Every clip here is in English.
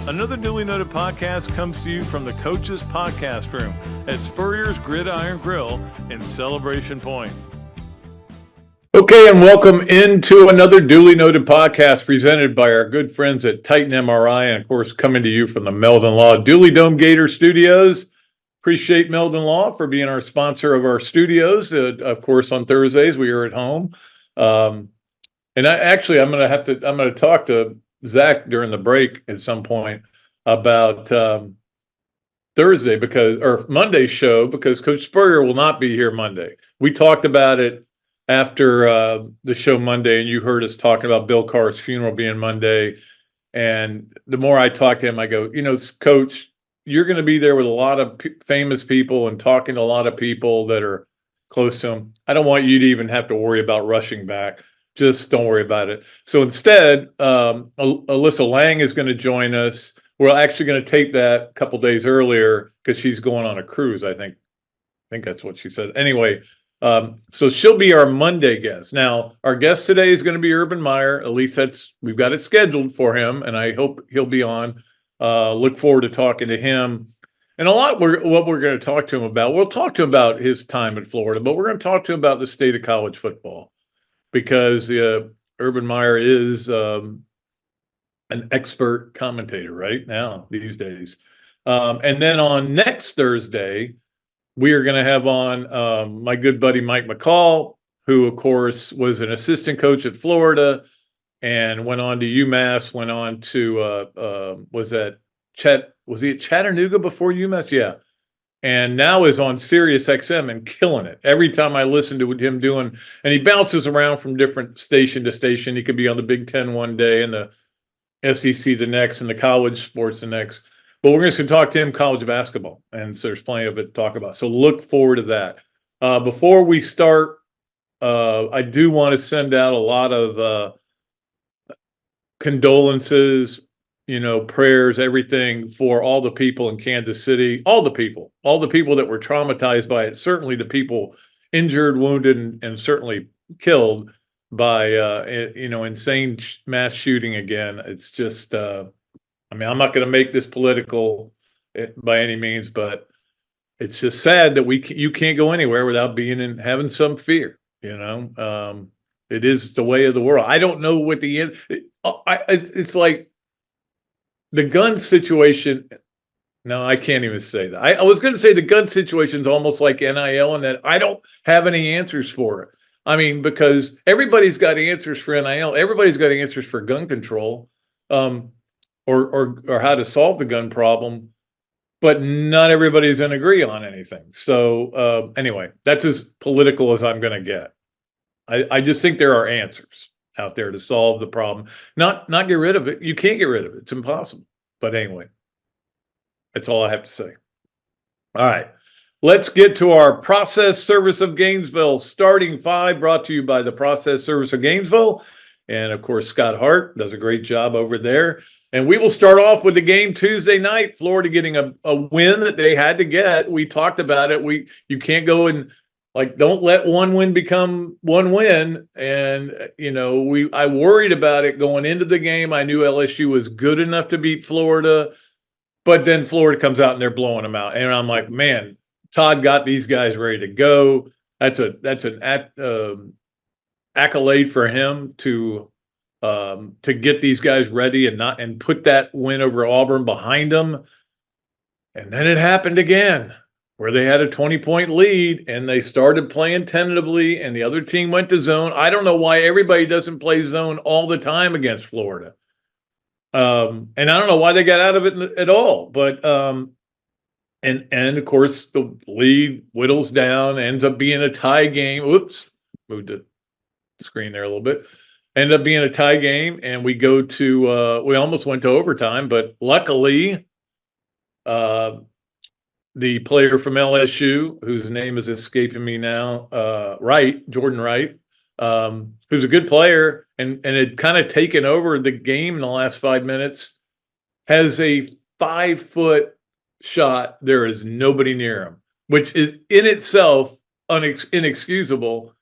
Another duly noted podcast comes to you from the Coach's Podcast Room at Spurrier's Gridiron Grill in Celebration Point. Okay, and welcome into another duly noted podcast presented by our good friends at Titan MRI, and of course coming to you from the Meldon Law Dooley Dome Gator Studios. Appreciate Meldon Law for being our sponsor of our studios. Of course, on Thursdays we are at home, and I'm going to talk to Zach during the break at some point about Thursday or Monday's show, because Coach Spurrier will not be here Monday. We talked about it after the show Monday, and you heard us talking about Bill Carr's funeral being Monday. And the more I talk to him, I go, Coach, you're going to be there with a lot of famous people and talking to a lot of people that are close to him. I don't want you to even have to worry about rushing back. Just don't worry about it. So instead, Alyssa Lang is going to join us. We're actually going to tape that a couple days earlier because she's going on a cruise, I think. I think that's what she said. Anyway, so she'll be our Monday guest. Now, our guest today is going to be Urban Meyer. At least we've got it scheduled for him, and I hope he'll be on. Look forward to talking to him. And what we're going to talk to him about, we'll talk to him about his time in Florida, but we're going to talk to him about the state of college football. Because Urban Meyer is an expert commentator right now these days. And then on next Thursday, we are going to have on my good buddy Mike McCall, who, of course, was an assistant coach at Florida and went on to UMass, went on to, was he at Chattanooga before UMass? Yeah. And now is on Sirius XM and killing it. Every time I listen to him doing, and he bounces around from different station to station. He could be on the Big Ten one day and the SEC the next and the college sports the next. But we're just going to talk to him college basketball. And so there's plenty of it to talk about. So look forward to that. Before we start, I do want to send out a lot of condolences, prayers, everything for all the people in Kansas City, all the people that were traumatized by it, certainly the people injured, wounded, and certainly killed by, insane mass shooting again. It's just, I'm not going to make this political by any means, but it's just sad that you can't go anywhere without having some fear, it is the way of the world. I don't know what it's like. The gun situation, no, I can't even say that. I was going to say the gun situation is almost like NIL, and that I don't have any answers for it. Because everybody's got answers for NIL. Everybody's got answers for gun control, or how to solve the gun problem, but not everybody's going to agree on anything. So anyway, that's as political as I'm going to get. I just think there are answers out there to solve the problem, not get rid of it. You can't get rid of it. It's impossible. But anyway, that's all I have to say. All right, let's get to our Process Service of Gainesville starting five, brought to you by the Process Service of Gainesville. And of course, Scott Hart does a great job over there. And we will start off with the game Tuesday night, Florida getting a win that they had to get. We talked about it. You can't go and don't let one win become one win. And, I worried about it going into the game. I knew LSU was good enough to beat Florida, but then Florida comes out and they're blowing them out. And I'm like, man, Todd got these guys ready to go. That's an accolade for him to get these guys ready and put that win over Auburn behind them. And then it happened again, where they had a 20-point lead and they started playing tentatively and the other team went to zone. I don't know why everybody doesn't play zone all the time against Florida. And I don't know why they got out of it at all. But and of course the lead whittles down, ends up being a tie game. Oops, moved the screen there a little bit. Ended up being a tie game, and we go to we almost went to overtime, but luckily the player from LSU, whose name is escaping me now, Jordan Wright, who's a good player and had kind of taken over the game in the last 5 minutes, has a 5-foot shot. There is nobody near him, which is in itself inexcusable,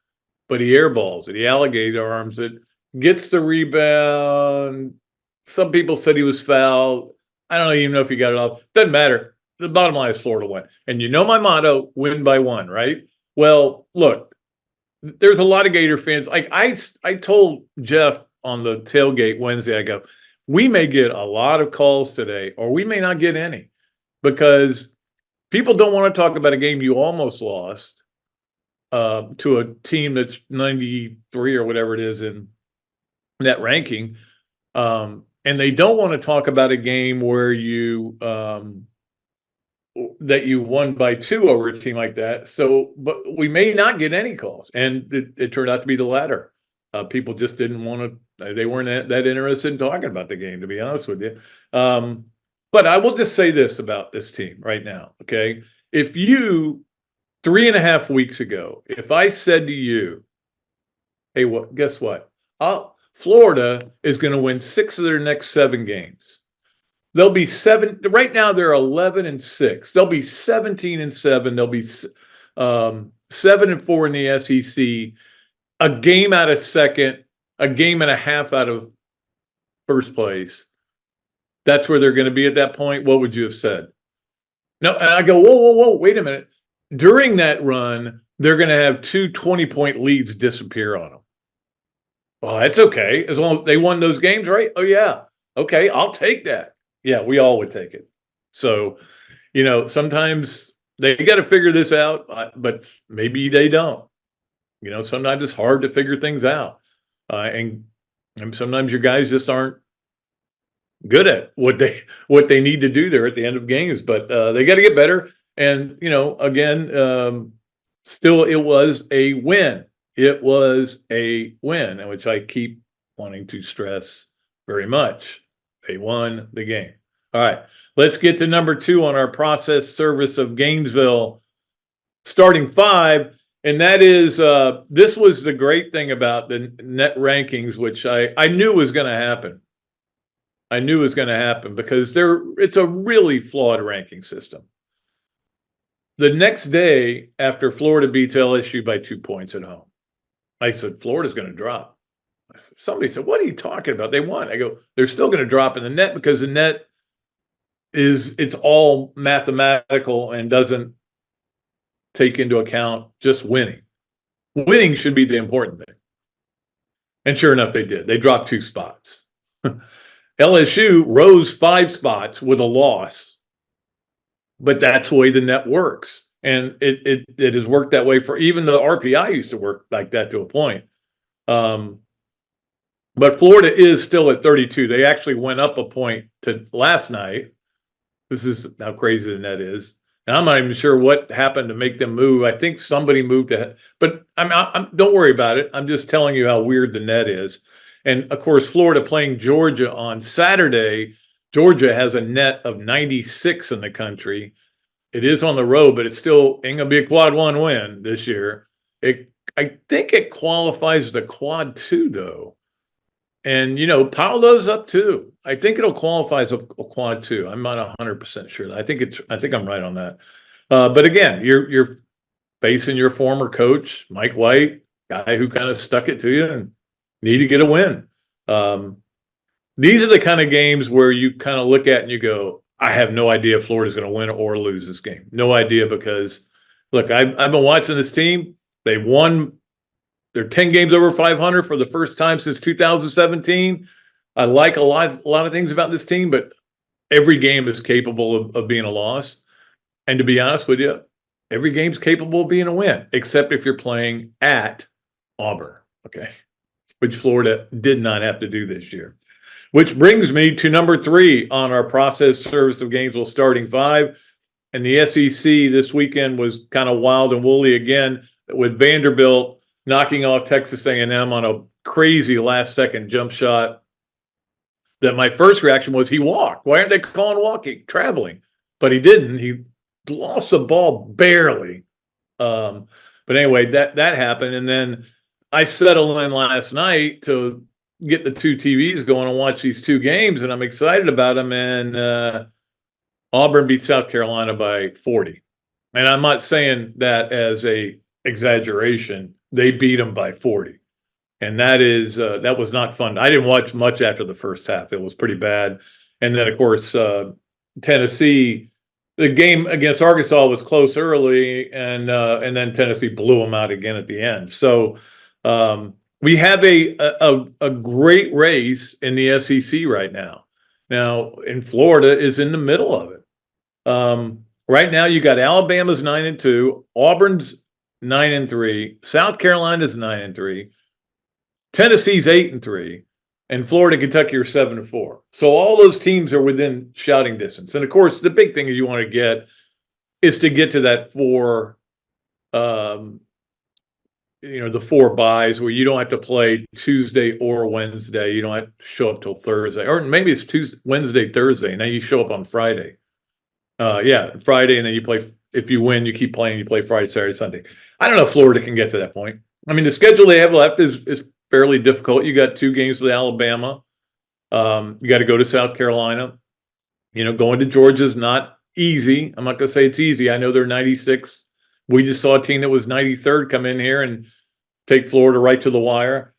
but he airballs it. He alligator arms it, gets the rebound. Some people said he was fouled. I don't even know if you got it all. Doesn't matter. The bottom line is Florida won. And you know my motto, win by one, right? Well, look, there's a lot of Gator fans. Like I told Jeff on the tailgate Wednesday, I go, we may get a lot of calls today, or we may not get any, because people don't want to talk about a game you almost lost to a team that's 93 or whatever it is in that ranking. And they don't want to talk about a game where you that you won by 2 over a team like that. So, but we may not get any calls, and it turned out to be the latter. People just didn't want to. They weren't that interested in talking about the game, to be honest with you. But I will just say this about this team right now, okay? If you 3.5 weeks ago, if I said to you, "Hey, what? Guess what? Florida is going to win 6 of their next 7 games. They'll be 7. Right now, they're 11-6. They'll be 17-7. They'll be 7-4 in the SEC. A game out of second, a game and a half out of first place. That's where they're going to be at that point. What would you have said?" No, and I go, whoa, wait a minute. During that run, they're going to have 2 20-point leads disappear on them. Well, that's okay, as long as they won those games, right? Oh, yeah. Okay, I'll take that. Yeah, we all would take it. So, sometimes they got to figure this out, but maybe they don't. Sometimes it's hard to figure things out. And sometimes your guys just aren't good at what they need to do there at the end of games, but they got to get better. And, again, still it was a win. It was a win, which I keep wanting to stress very much. They won the game. All right, let's get to number 2 on our process service of Gainesville starting 5. And that is, this was the great thing about the net rankings, which I knew was going to happen. I knew it was going to happen because it's a really flawed ranking system. The next day after Florida beats LSU by 2 points at home, I said, Florida's going to drop. Somebody said, what are you talking about? They won. I go, they're still going to drop in the net because the net it's all mathematical and doesn't take into account just winning. Winning should be the important thing. And sure enough, they did. They dropped 2 spots. LSU rose 5 spots with a loss, but that's the way the net works. And it has worked that way for even the RPI used to work like that to a point. But Florida is still at 32. They actually went up a point to last night. This is how crazy the net is. And I'm not even sure what happened to make them move. I think somebody moved ahead, but don't worry about it. I'm just telling you how weird the net is. And of course, Florida playing Georgia on Saturday. Georgia has a net of 96 in the country. It is on the road, but it's still ain't gonna be a quad 1 win this year. I think it qualifies the quad 2 though. And pile those up too. I think it'll qualify as a quad 2. I'm not 100% sure. I think I'm right on that. But again, you're facing your former coach, Mike White, guy who kind of stuck it to you and need to get a win. These are the kind of games where you kind of look at and you go, I have no idea if Florida's going to win or lose this game. No idea, because look, I've been watching this team. They won. They're 10 games over 500 for the first time since 2017. I like a lot of things about this team, but every game is capable of being a loss. And to be honest with you, every game's capable of being a win, except if you're playing at Auburn, okay, which Florida did not have to do this year. Which brings me to number 3 on our process service of Gainesville starting 5. And the SEC this weekend was kind of wild and woolly again, with Vanderbilt knocking off Texas A&M on a crazy last-second jump shot that my first reaction was he walked. Why aren't they calling traveling? But he didn't. He lost the ball barely. But anyway, that happened. And then I settled in last night to get the 2 TVs going and watch these 2 games, and I'm excited about them. And Auburn beat South Carolina by 40. And I'm not saying that as a exaggeration. They beat them by 40. And that was not fun. I didn't watch much after the first half. It was pretty bad. And then, of course, Tennessee, the game against Arkansas was close early, and then Tennessee blew them out again at the end. So we have a great race in the SEC right now. Now, in Florida is in the middle of it. Right now, you got Alabama's 9-2, Auburn's 9-3, South Carolina's 9-3, Tennessee's 8-3, and Florida and Kentucky are 7-4. So all those teams are within shouting distance. And of course, the big thing you want to get is to get to that the 4 buys where you don't have to play Tuesday or Wednesday. You don't have to show up till Thursday, or maybe it's Tuesday, Wednesday, Thursday, and then you show up on Friday. Friday, and then you play. If you win, you keep playing. You play Friday, Saturday, Sunday. I don't know if Florida can get to that point. I mean, the schedule they have left is fairly difficult. You got 2 games with Alabama. You got to go to South Carolina. Going to Georgia is not easy. I'm not going to say it's easy. I know they're 96. We just saw a team that was 93rd come in here and take Florida right to the wire.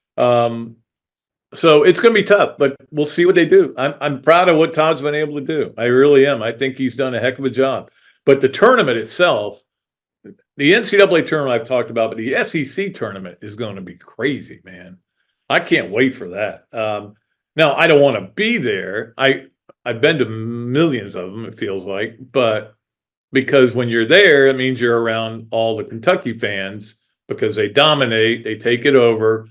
So it's going to be tough, but we'll see what they do. I'm proud of what Todd's been able to do. I really am. I think he's done a heck of a job. But the tournament itself, the NCAA tournament I've talked about, but the SEC tournament is going to be crazy, man. I can't wait for that. Now, I don't want to be there. I've been to millions of them, it feels like, but because when you're there, it means you're around all the Kentucky fans because they dominate, they take it over.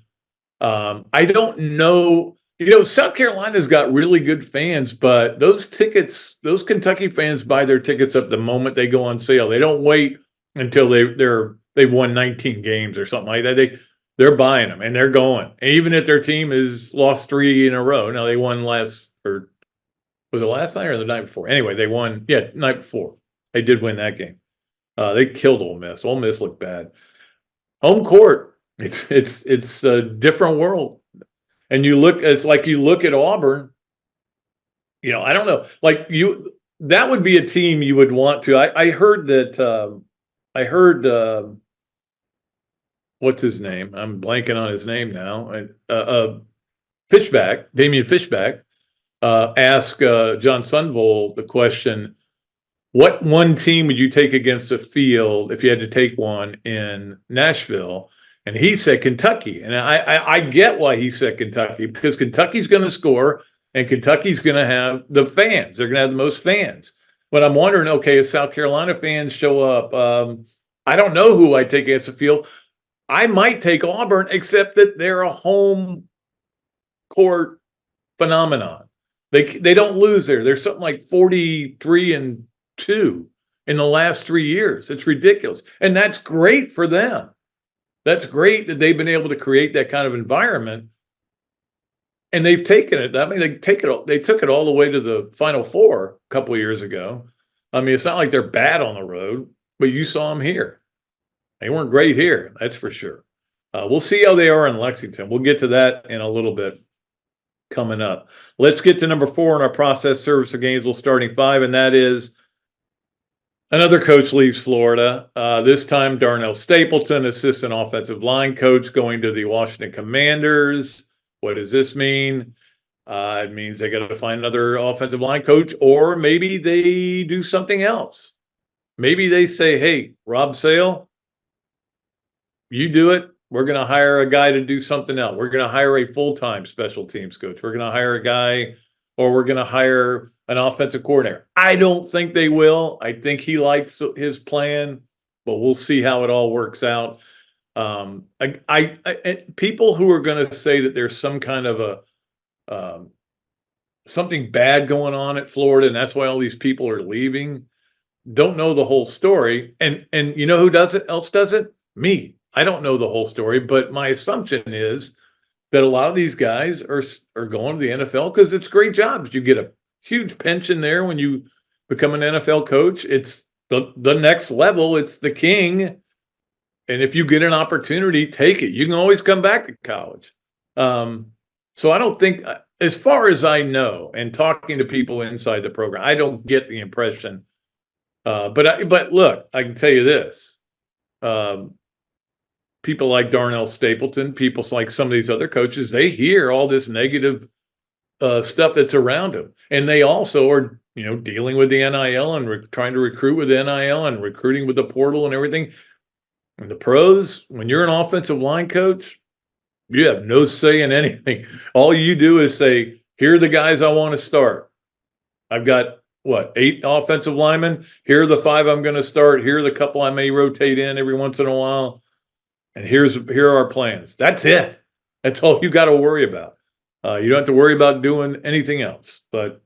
I don't know. South Carolina's got really good fans, but those Kentucky fans buy their tickets up the moment they go on sale. They don't wait until they've won 19 games or something like that. They're buying them and they're going. And even if their team has lost 3 in a row. Now they won was it last night or the night before? Anyway, they won. Yeah, night before. They did win that game. They killed Ole Miss. Ole Miss looked bad. Home court. It's a different world. And it's like you look at Auburn, I don't know, that would be a team you would want to. I heard what's his name? I'm blanking on his name now. Damian Fishback, ask John Sunville the question, what one team would you take against a field if you had to take one in Nashville? And he said Kentucky. And I get why he said Kentucky, because Kentucky's going to score and Kentucky's going to have the fans. They're going to have the most fans. But I'm wondering, okay, if South Carolina fans show up, I don't know who I'd take against the field. I might take Auburn, except that they're a home court phenomenon. They don't lose there. They're something like 43-2 in the last 3 years. It's ridiculous. And that's great for them. That's great that they've been able to create that kind of environment. And they've taken it. I mean, they took it all the way to the Final Four a couple of years ago. I mean, it's not like they're bad on the road, but you saw them here. They weren't great here, that's for sure. We'll see how they are in Lexington. We'll get to that in a little bit coming up. Let's get to number 4 in our process service of Gainesville starting 5, and that is another coach leaves Florida. This time, Darnell Stapleton, assistant offensive line coach, going to the Washington Commanders. What does this mean? It means they got to find another offensive line coach, or maybe they do something else. Maybe they say, hey, Rob Sale, you do it. We're going to hire a guy to do something else. We're going to hire a full-time special teams coach. We're going to hire a guy, or we're going to hire an offensive coordinator. I don't think they will. I think he likes his plan, but we'll see how it all works out. People who are going to say that there's some kind of something bad going on at Florida, and that's why all these people are leaving, don't know the whole story. And you know who else does it? Me. I don't know the whole story, but my assumption is that a lot of these guys are going to the NFL because it's great jobs. You get a huge pension there when you become an NFL coach. It's the next level. It's the king. And if you get an opportunity, take it. You can always come back to college. So I don't think, as far as I know, and talking to people inside the program, I don't get the impression. But look, I can tell you this. People like Darnell Stapleton, people like some of these other coaches, they hear all this negative stuff that's around them. And they also are dealing with the NIL and trying to recruit with the NIL and recruiting with the portal and everything. And the pros, when you're an offensive line coach, you have no say in anything. All you do is say, here are the guys I want to start. I've got, 8 offensive linemen. Here are the 5 I'm going to start. Here are the couple I may rotate in every once in a while. And here are our plans. That's it. That's all you got to worry about. You don't have to worry about doing anything else. But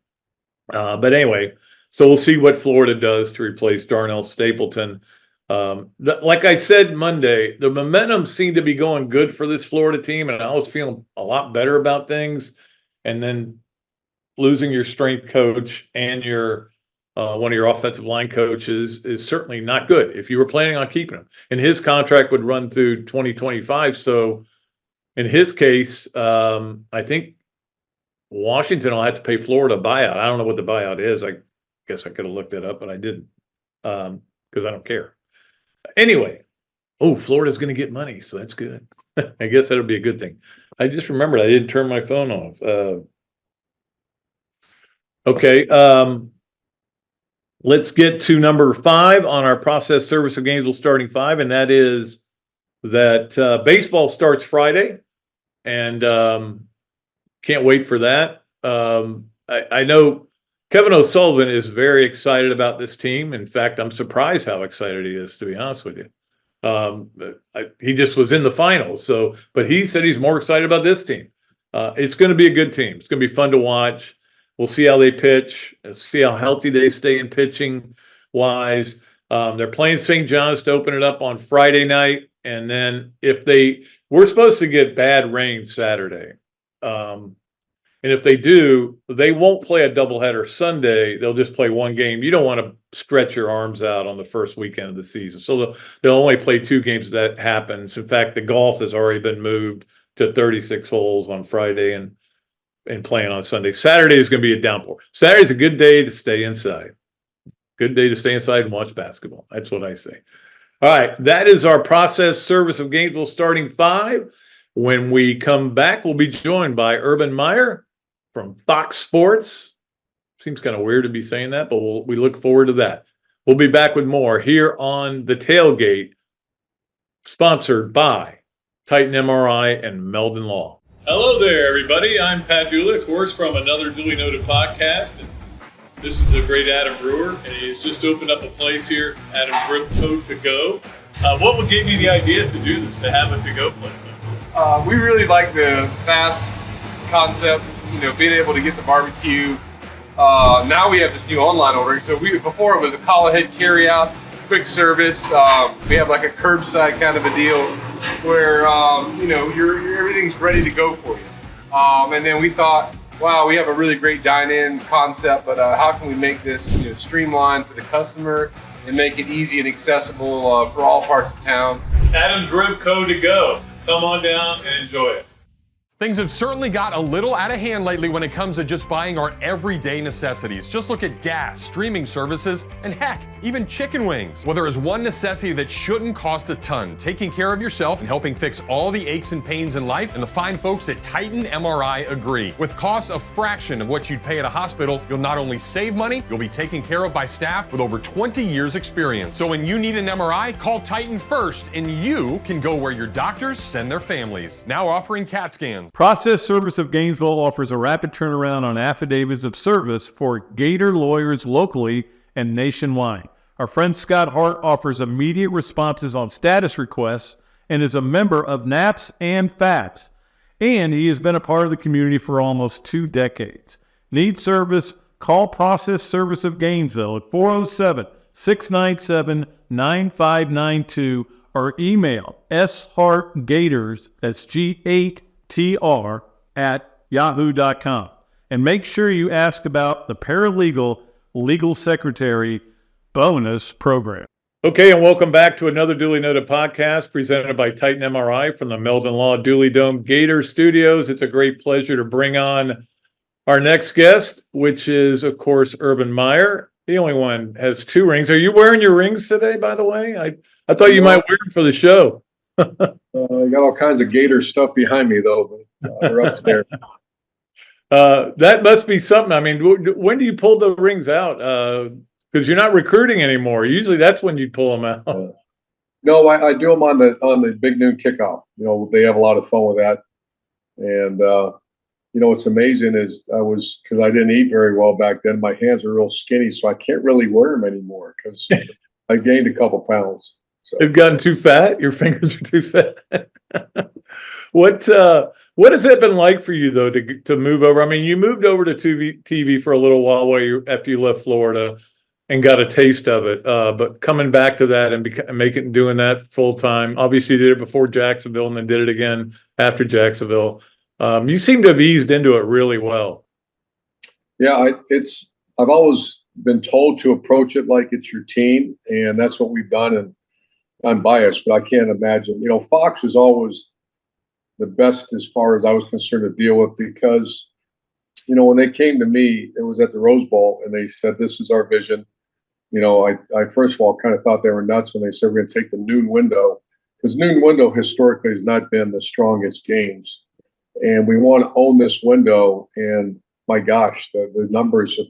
anyway, so we'll see what Florida does to replace Darnell Stapleton. Like I said Monday, the momentum seemed to be going good for this Florida team, and I was feeling a lot better about things. And then losing your strength coach and your one of your offensive line coaches is certainly not good if you were planning on keeping him. And his contract would run through 2025. So in his case, I think Washington will have to pay Florida a buyout. I don't know what the buyout is. I guess I could have looked that up, but I didn't because I don't care. Anyway, Florida's going to get money, so that's good. I guess that'll be a good thing. I just remembered I didn't turn my phone off. Okay, let's get to number 5 on our process service of Gainesville starting 5, and that is that baseball starts Friday, and can't wait for that. I know Kevin O'Sullivan is very excited about this team. In fact, I'm surprised how excited he is, to be honest with you. He just was in the finals, but he said he's more excited about this team. It's going to be a good team. It's going to be fun to watch. We'll see how they pitch, see how healthy they stay in pitching wise. They're playing St. John's to open it up on Friday night. And then we're supposed to get bad rain Saturday. And if they do, they won't play a doubleheader Sunday. They'll just play one game. You don't want to stretch your arms out on the first weekend of the season. So they'll only play 2 games. That happens. In fact, the golf has already been moved to 36 holes on Friday and playing on Sunday. Saturday is going to be a downpour. Saturday's a good day to stay inside. Good day to stay inside and watch basketball. That's what I say. All right, that is our process service of Gainesville starting 5. When we come back, we'll be joined by Urban Meyer from Fox Sports. Seems kind of weird to be saying that, but we look forward to that. We'll be back with more here on The Tailgate, sponsored by Titan MRI and Meldon Law. Hello there, everybody. I'm Pat Dooley, of course, from another Dooley Noted podcast. And this is a great Adam Brewer, and he's just opened up a place here, Adam Drip Co. To Go. What would give you the idea to do this, to have a to-go place? We really like the fast concept, being able to get the barbecue. Now we have this new online ordering. So before it was a call ahead carry out, quick service. We have like a curbside kind of a deal where everything's ready to go for you. And then we thought, wow, we have a really great dine-in concept, but how can we make this streamlined for the customer and make it easy and accessible for all parts of town? Adam Drip Co. To Go. Come on down and enjoy it. Things have certainly got a little out of hand lately when it comes to just buying our everyday necessities. Just look at gas, streaming services, and heck, even chicken wings. Well, there is one necessity that shouldn't cost a ton: taking care of yourself and helping fix all the aches and pains in life, and the fine folks at Titan MRI agree. With costs a fraction of what you'd pay at a hospital, you'll not only save money, you'll be taken care of by staff with over 20 years experience. So when you need an MRI, call Titan first, and you can go where your doctors send their families. Now offering CAT scans. Process Service of Gainesville offers a rapid turnaround on affidavits of service for Gator lawyers locally and nationwide. Our friend Scott Hart offers immediate responses on status requests and is a member of NAPS and FAPS. And he has been a part of the community for almost 2 decades. Need service? Call Process Service of Gainesville at 407-697-9592 or email shartgators, that's G8TR, at yahoo.com. And make sure you ask about the paralegal legal secretary bonus program. Okay, and welcome back to another Dooley Noted podcast presented by Titan MRI from the Meldon Law Dooley Dome Gator Studios. It's a great pleasure to bring on our next guest, which is, of course, Urban Meyer. The only one has 2 rings. Are you wearing your rings today, by the way? I thought you might wear them for the show. I got all kinds of Gator stuff behind me, though. But they're upstairs. That must be something. I mean, when do you pull the rings out? Because you're not recruiting anymore. Usually that's when you pull them out. No, I do them on the big noon kickoff. They have a lot of fun with that. And what's amazing is because I didn't eat very well back then. My hands are real skinny, so I can't really wear them anymore because I gained a couple pounds. So They've gotten too fat. Your fingers are too fat. What has it been like for you though to move over? I mean, you moved over to TV for a little while after you left Florida and got a taste of it. But coming back to that and doing that full time. Obviously, you did it before Jacksonville and then did it again after Jacksonville. You seem to have eased into it really well. Yeah, I've always been told to approach it like it's your team, and that's what we've done. And I'm biased, but I can't imagine. Fox was always the best as far as I was concerned to deal with because, when they came to me, it was at the Rose Bowl, and they said, "This is our vision." I first of all kind of thought they were nuts when they said we're going to take the noon window because noon window historically has not been the strongest games, and we want to own this window. And my gosh, the numbers have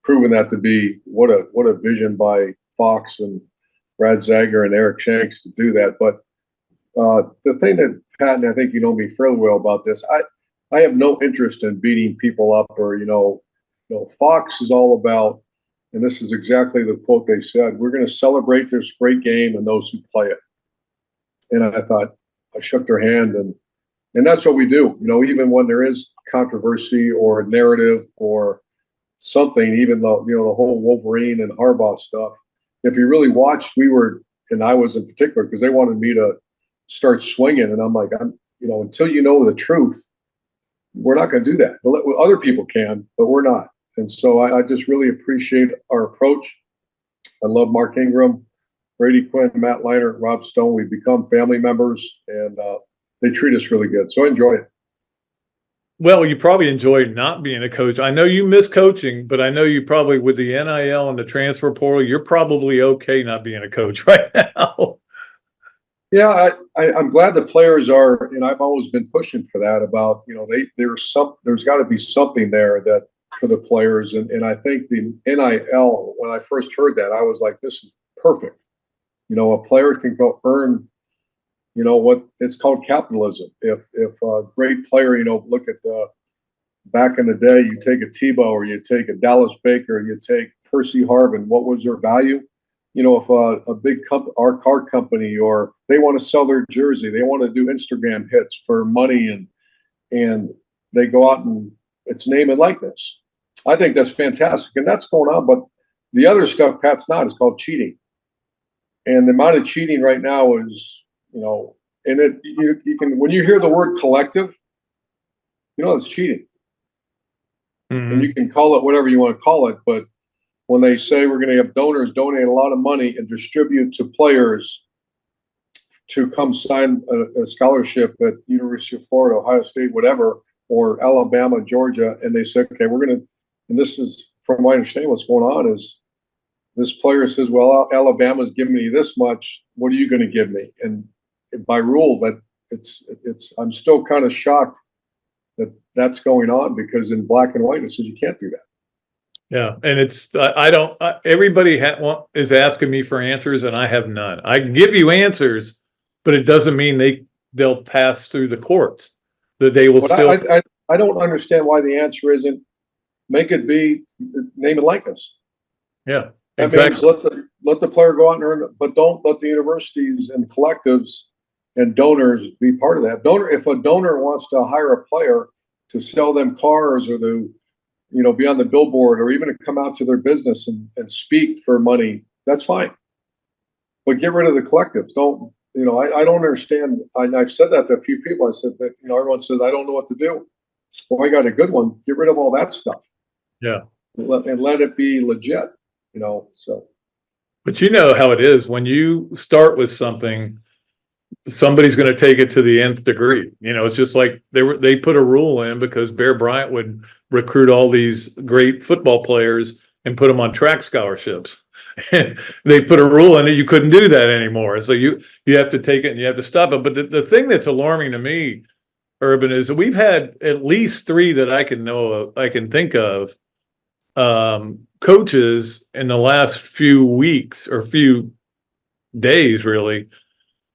proven that to be what a vision by Fox and Brad Zager and Eric Shanks to do that. But the thing that, Pat, and I think you know me fairly well about this, I have no interest in beating people up or, Fox is all about, and this is exactly the quote they said, we're going to celebrate this great game and those who play it. And I thought, I shook their hand, and that's what we do. Even when there is controversy or narrative or something, even though, the whole Wolverine and Harbaugh stuff, if you really watched, and I was in particular, because they wanted me to start swinging. And I'm like, until you know the truth, we're not going to do that. Other people can, but we're not. And so I just really appreciate our approach. I love Mark Ingram, Brady Quinn, Matt Leinart, Rob Stone. We've become family members, and they treat us really good. So I enjoy it. Well, you probably enjoy not being a coach. I know you miss coaching, but I know you probably, with the NIL and the transfer portal, you're probably okay not being a coach right now. Yeah, I'm glad the players are, and I've always been pushing for that about, there's got to be something there that for the players. And I think the NIL, when I first heard that, I was like, this is perfect. A player can go earn, what it's called capitalism. If a great player, look at back in the day, you take a Tebow or you take a Dallas Baker, you take Percy Harvin, what was their value? If a big our car company, or they want to sell their jersey, they want to do Instagram hits for money, and they go out and it's name and likeness. I think that's fantastic, and that's going on. But the other stuff, Pat's not. It's called cheating, and the amount of cheating right now is, and you can, when you hear the word collective, it's cheating, and you can call it whatever you want to call it, but when they say we're going to have donors donate a lot of money and distribute to players to come sign a scholarship at University of Florida, Ohio State, whatever, or Alabama, Georgia, and they say, okay, we're going to, and this is from my understanding, what's going on is this player says, well, Alabama's giving me this much. What are you going to give me? And by rule, that I'm still kind of shocked that that's going on, because in black and white it says you can't do that. Yeah, and everybody is asking me for answers, and I have none. I can give you answers, but it doesn't mean they'll pass through the courts. That they will still. I don't understand why the answer isn't make it be name and likeness. Yeah, that exactly. means let the player go out and earn it, but don't let the universities and collectives and donors be part of that. If a donor wants to hire a player to sell them cars or to be on the billboard or even to come out to their business and speak for money, that's fine. But get rid of the collectives. Don't, I don't understand. I've said that to a few people. I said that, everyone says, I don't know what to do. Well, I got a good one. Get rid of all that stuff. Yeah. And let it be legit, so. But you know how it is when you start with something, somebody's going to take it to the nth degree. It's just like they put a rule in because Bear Bryant would recruit all these great football players and put them on track scholarships. And they put a rule in that you couldn't do that anymore. So you have to take it and you have to stop it. But the thing that's alarming to me Urban, is that we've had at least 3 that I can think of, coaches in the last few weeks or few days really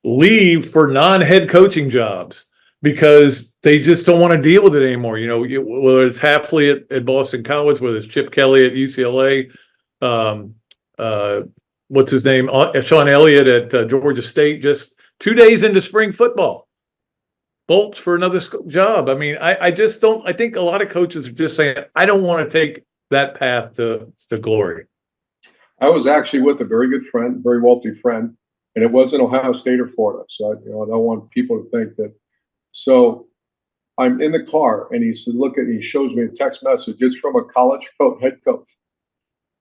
leave for non-head coaching jobs because they just don't want to deal with it anymore. Whether it's Hafley at Boston College, whether it's Chip Kelly at UCLA, what's his name? Sean Elliott at Georgia State, just 2 days into spring football, bolts for another job. I mean, I just don't, I think a lot of coaches are just saying, I don't want to take that path to glory. I was actually with a very good friend, very wealthy friend, and it wasn't Ohio State or Florida. So I don't want people to think that. So I'm in the car, and he says, "Look at," he shows me a text message. It's from a college head coach,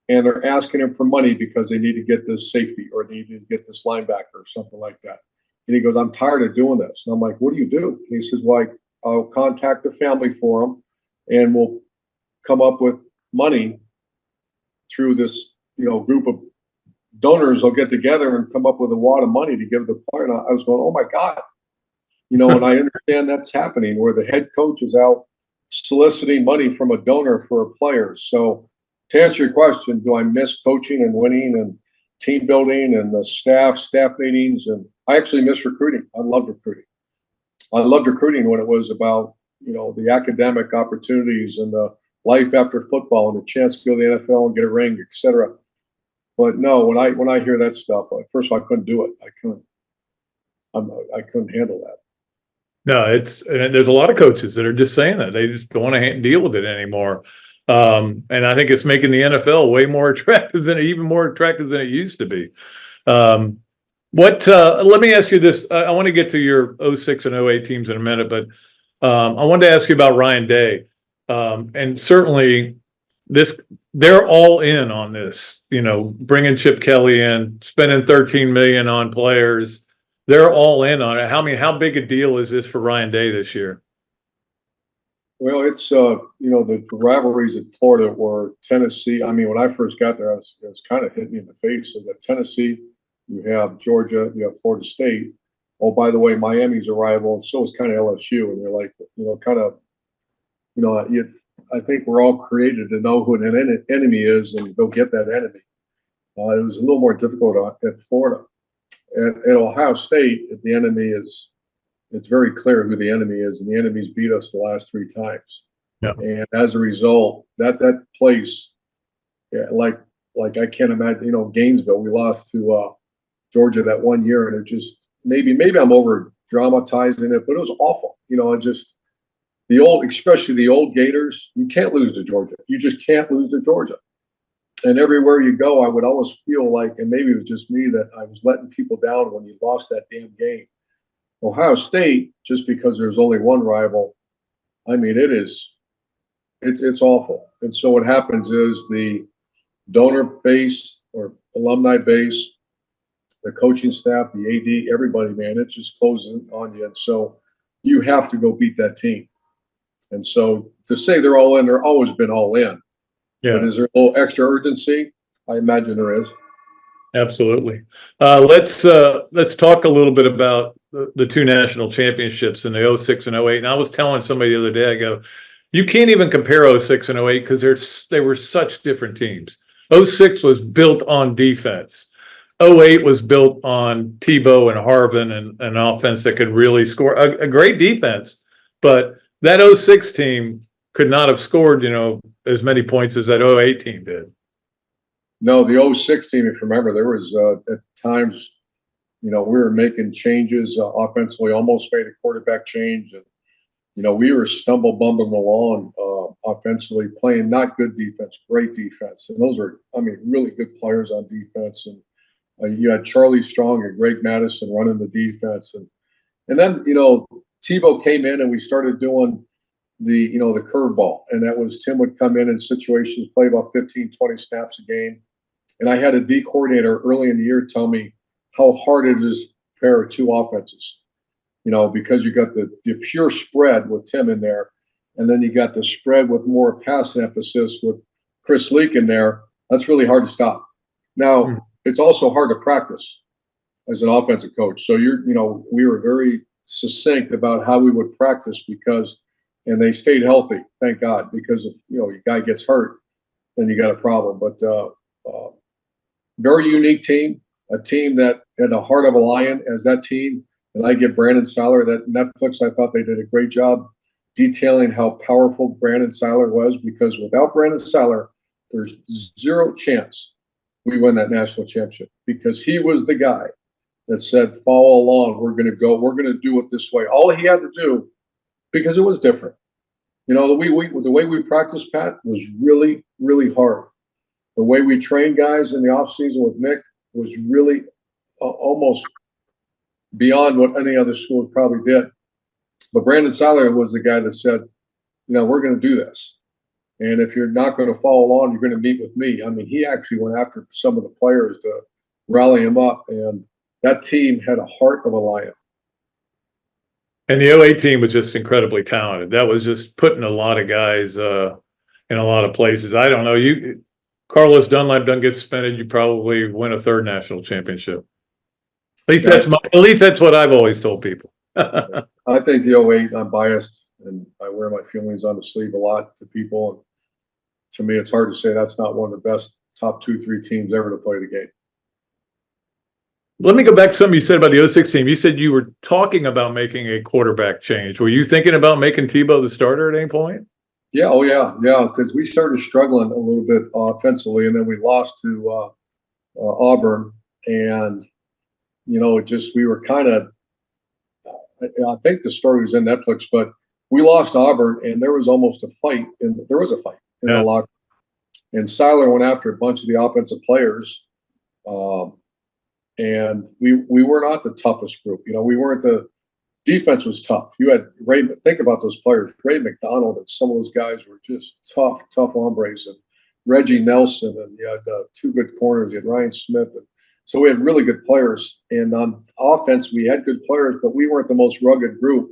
and they're asking him for money because they need to get this safety or they need to get this linebacker or something like that. And he goes, "I'm tired of doing this." And I'm like, "What do you do?" And he says, "Well, I'll contact the family for them, and we'll come up with money through this, group of donors will get together and come up with a wad of money to give the player." And I was going, "Oh my God." And I understand that's happening where the head coach is out soliciting money from a donor for a player. So to answer your question, do I miss coaching and winning and team building and the staff meetings? And I actually miss recruiting. I loved recruiting. I loved recruiting when it was about, the academic opportunities and the life after football and the chance to go to the NFL and get a ring, et cetera. But no, when I hear that stuff, first of all, I couldn't do it. I couldn't handle that. No, and there's a lot of coaches that are just saying that they just don't want to deal with it anymore. And I think it's making the NFL way more attractive even more attractive than it used to be. Let me ask you this. I want to get to your 06 and 08 teams in a minute, but I wanted to ask you about Ryan Day. And certainly they're all in on this, bringing Chip Kelly in, spending $13 million on players. They're all in on it. How big a deal is this for Ryan Day this year? Well, it's the rivalries at Florida were Tennessee. I mean, when I first got there, it was kind of hit me in the face. So that Tennessee, you have Georgia, you have Florida State. Oh, by the way, Miami's a rival, and so is kind of LSU. And you're like, I think we're all created to know who an enemy is and go get that enemy. It was a little more difficult at Florida. At Ohio State, the enemy it's very clear who the enemy is, and the enemy's beat us the last 3 times. Yeah. And as a result, that place, like I can't imagine, Gainesville, we lost to Georgia that one year, and it just maybe I'm over dramatizing it, but it was awful. Especially the old Gators, you can't lose to Georgia. You just can't lose to Georgia. And everywhere you go, I would always feel like, and maybe it was just me, that I was letting people down when you lost that damn game. Ohio State, just because there's only one rival, I mean, it's awful. And so what happens is the donor base or alumni base, the coaching staff, the AD, everybody, man, it just closes on you. And so you have to go beat that team. And so to say they're all in, they're always been all in. Yeah. But is there a little extra urgency? I imagine there is. Absolutely. Let's talk a little bit about the 2 national championships in the 06 and 08. And I was telling somebody the other day, I go, you can't even compare 06 and 08 because they were such different teams. 06 was built on defense. 08 was built on Tebow and Harvin and an offense that could really score a great defense. But that 06 team could not have scored, as many points as that 08 team did. No, the 06 team, if you remember, there was at times, we were making changes offensively, almost made a quarterback change. And, we were bumbling along offensively, playing not good defense, great defense. And those are, really good players on defense. And you had Charlie Strong and Greg Madison running the defense. And then, Tebow came in and we started doing the curveball. And that was Tim would come in situations, play about 15, 20 snaps a game. And I had a D coordinator early in the year tell me how hard it is to pair 2 offenses, because you got the pure spread with Tim in there. And then you got the spread with more pass emphasis with Chris Leak in there. That's really hard to stop. Now, it's also hard to practice as an offensive coach. So we were very succinct about how we would practice and they stayed healthy, thank God, because if, you know, your guy gets hurt, then you got a problem. But very unique team, a team that had the heart of a lion as that team. And I give Brandon Seiler, that Netflix, I thought they did a great job detailing how powerful Brandon Seiler was, because without Brandon Seiler, there's zero chance we win that national championship, because he was the guy that said, follow along, we're going to do it this way. All he had to do, because it was different. You know, the way we practiced, Pat, was really, really hard. The way we trained guys in the offseason with Mick was really almost beyond what any other schools probably did. But Brandon Seiler was the guy that said, you know, we're going to do this. And if you're not going to follow along, you're going to meet with me. I mean, he actually went after some of the players to rally him up. And that team had a heart of a lion. And the 08 team was just incredibly talented. That was just putting a lot of guys in a lot of places. I don't know. Carlos Dunlap doesn't get suspended, you probably win a third national championship. At least that's what I've always told people. I think the 08, I'm biased, and I wear my feelings on the sleeve a lot to people. And to me, it's hard to say that's not one of the best top 2-3 teams ever to play the game. Let me go back to something you said about the 06 team. You said you were talking about making a quarterback change. Were you thinking about making Tebow the starter at any point? Yeah, because we started struggling a little bit offensively, and then we lost to Auburn, and you know, we were kind of. I think the story was in Netflix, but we lost Auburn, and there was almost a fight. There was a fight in the locker room, and Seiler went after a bunch of the offensive players, and we were not the toughest group. You know, we weren't the. Defense was tough. You had Ray. Think about those players. Ray McDonald and some of those guys were just tough hombres. And Reggie Nelson, and you had 2 good corners. You had Ryan Smith. And so we had really good players. And on offense, we had good players, but we weren't the most rugged group.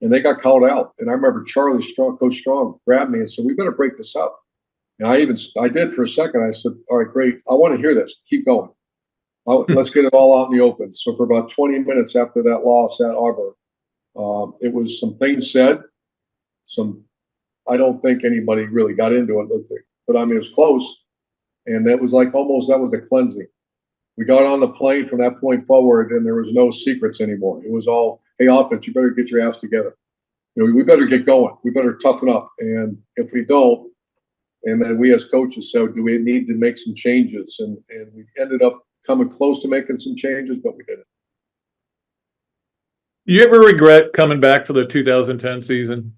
And they got called out. And I remember Charlie Strong, Coach Strong, grabbed me and said, "We better break this up." And I did for a second. I said, "All right, great. I want to hear this. Keep going. Let's get it all out in the open." So for about 20 minutes after that loss at Auburn, it was some things said. I don't think anybody really got into it, but I mean, it was close. And that was like that was a cleansing. We got on the plane from that point forward, and there was no secrets anymore. It was all, hey, offense, you better get your ass together. You know, we better get going. We better toughen up. And if we don't, and then we as coaches said, do we need to make some changes? And we ended up coming close to making some changes, but we didn't. You ever regret coming back for the 2010 season?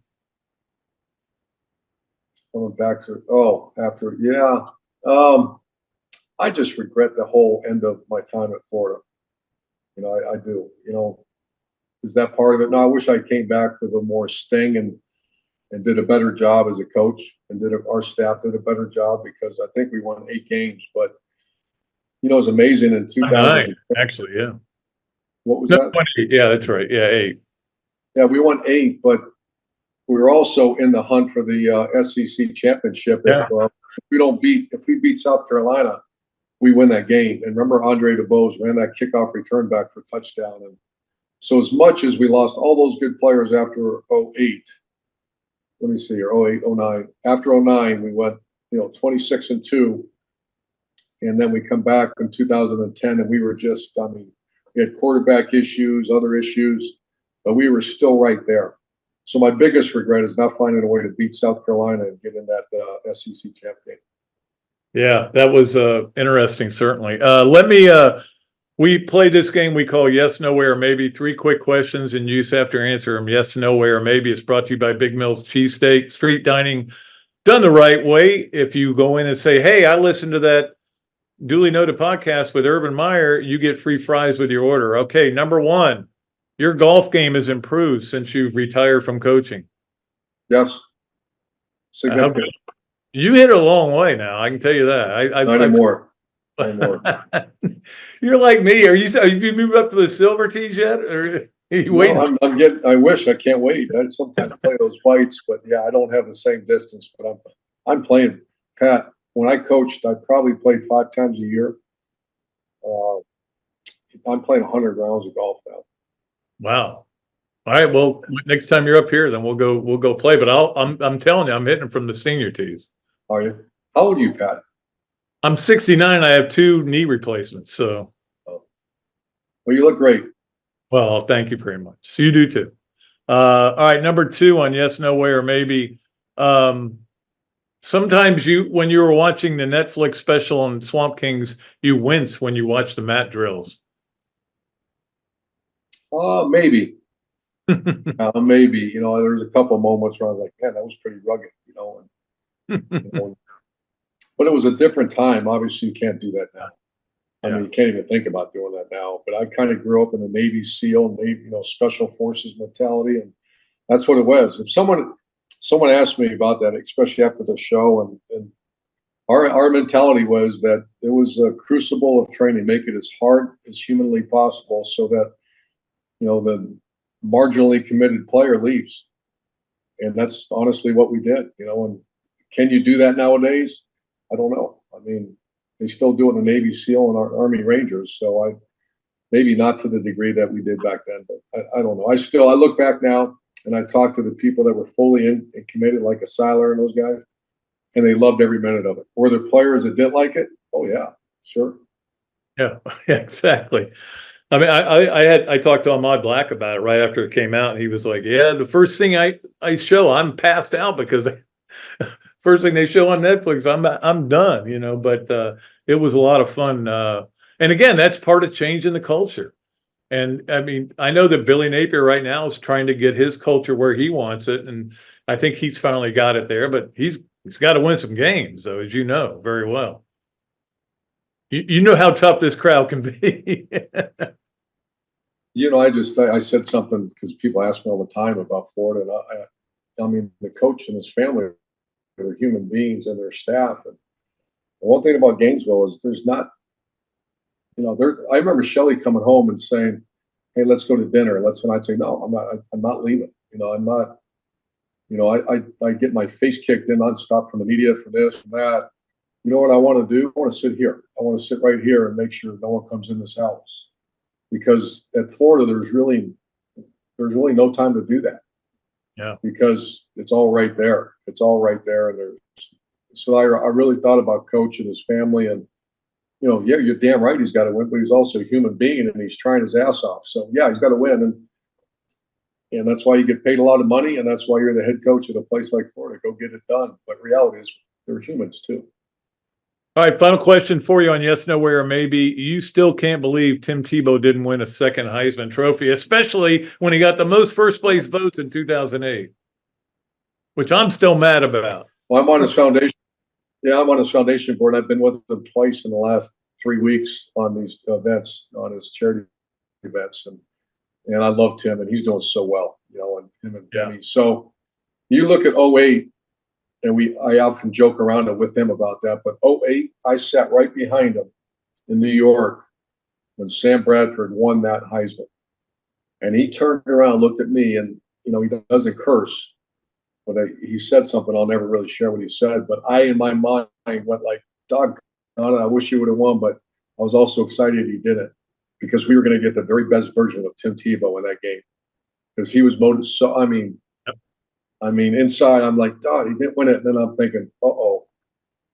Coming back I just regret the whole end of my time at Florida. You know, I do. You know, is that part of it? No, I wish I came back with a more sting and did a better job as a coach, and our staff did a better job, because I think we won 8 games. But you know, it was amazing in 2000. Actually, yeah. What was that? 8. Yeah, that's right. Yeah, 8. Yeah, we won 8, but we were also in the hunt for the SEC championship. Yeah. If we beat South Carolina, we win that game. And remember, Andre DeBose ran that kickoff return back for touchdown. And so as much as we lost all those good players after 08, let me see here, 08, 09. After 09, we went, 26-2. And then we come back in 2010, and we were just, we had quarterback issues, other issues, but we were still right there. So my biggest regret is not finding a way to beat South Carolina and get in that SEC champion. Yeah, that was interesting, certainly. We played this game we call Yes, No, Where, Maybe. 3 quick questions, and you just have to answer them yes, no, where, maybe. It's brought to you by Big Mills Cheesesteaks, street dining done the right way. If you go in and say, hey, I listened to that Dooley Noted podcast with Urban Meyer, you get free fries with your order. Okay, number 1, your golf game has improved since you've retired from coaching. Yes. Significant. You hit it a long way now, I can tell you that. Not anymore. You're like me. Have you moved up to the silver tees yet? Or are you waiting? No, I wish. I can't wait. I sometimes play those whites, but yeah, I don't have the same distance. But I'm playing. Pat, when I coached, I probably played 5 times a year. I'm playing 100 rounds of golf now. Wow. All right. Well, next time you're up here, then we'll go play. But I'm telling you, I'm hitting from the senior tees. Are you? How old are you, Pat? I'm 69. I have 2 knee replacements. So, Well, you look great. well, thank you very much. So you do too. All right. Number 2 on yes, no way, or maybe. Sometimes when you were watching the Netflix special on Swamp Kings, you wince when you watch the mat drills. Maybe. Maybe. You know, there's a couple of moments where I was like, man, that was pretty rugged, you know. But it was a different time. Obviously, you can't do that now. I mean, you can't even think about doing that now. But I kind of grew up in the Navy SEAL, Navy, Special Forces mentality, and that's what it was. If someone asked me about that, especially after the show, and our mentality was that it was a crucible of training, make it as hard as humanly possible, so that the marginally committed player leaves, and that's honestly what we did. And can you do that nowadays? I don't know. I mean, they still do it in the Navy SEAL and our Army Rangers, so maybe not to the degree that we did back then, but I don't know. I look back now and I talk to the people that were fully in and committed, like a Seiler and those guys, and they loved every minute of it. Were there players that didn't like it? Oh yeah, sure. Yeah, yeah, exactly. I mean, I talked to Ahmad Black about it right after it came out, and he was like, "Yeah, the first thing I show, I'm passed out because first thing they show on Netflix, I'm done." But it was a lot of fun, and again, that's part of changing the culture. And I mean, I know that Billy Napier right now is trying to get his culture where he wants it, and I think he's finally got it there. But he's got to win some games, though, as you know very well. You know how tough this crowd can be. I said something because people ask me all the time about Florida, and I mean, the coach and his family are human beings and their staff. And the one thing about Gainesville is there's not, I remember Shelley coming home and saying, "Hey, let's go to dinner." And I'd say, "No, I'm not. I'm not leaving. I'm not. I get my face kicked in nonstop from the media for this and that. You know what I want to do? I want to sit here. I want to sit right here and make sure no one comes in this house." Because at Florida, there's really no time to do that. Yeah. Because it's all right there. It's all right there. And so I really thought about Coach and his family, and yeah, you're damn right he's got to win, but he's also a human being and he's trying his ass off. So yeah, he's got to win, and that's why you get paid a lot of money, and that's why you're the head coach at a place like Florida. Go get it done. But reality is, they're humans too. All right, final question for you on yes, no, where, or maybe. You still can't believe Tim Tebow didn't win a second Heisman Trophy, especially when he got the most first place votes in 2008, which I'm still mad about. Well, I'm on his foundation. Yeah, I'm on his foundation board. I've been with him twice in the last 3 weeks on these events, on his charity events, and I love Tim, and he's doing so well, and him and Demi. So you look at 08. And I often joke around with him about that. But 08, I sat right behind him in New York when Sam Bradford won that Heisman. And he turned around, looked at me, and, he doesn't curse. But he said something I'll never really share what he said. But I, in my mind, went like, "Doggone, I wish he would have won." But I was also excited he didn't, because we were going to get the very best version of Tim Tebow in that game. Because he was motivated. So, I mean, inside, I'm like, "God, he didn't win it." And then I'm thinking,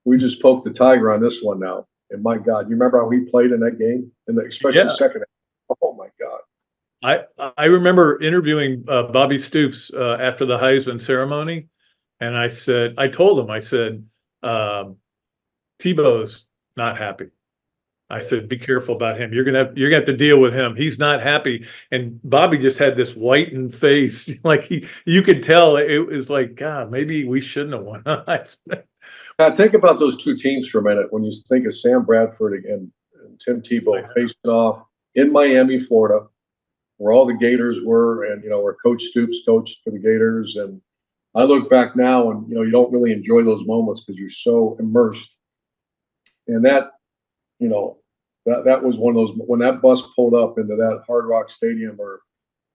we just poked the tiger on this one now. And my God, you remember how he played in that game? Especially the second half. Oh, my God. I remember interviewing Bobby Stoops after the Heisman ceremony. And I told him, Tebow's not happy. I said, "Be careful about him. You're gonna have to deal with him. He's not happy." And Bobby just had this whitened face, like you could tell it was like, God, maybe we shouldn't have won. Think about those two teams for a minute. When you think of Sam Bradford and Tim Tebow facing off in Miami, Florida, where all the Gators were, and where Coach Stoops coached for the Gators. And I look back now, and you don't really enjoy those moments because you're so immersed. And that, that was one of those, when that bus pulled up into that Hard Rock Stadium, or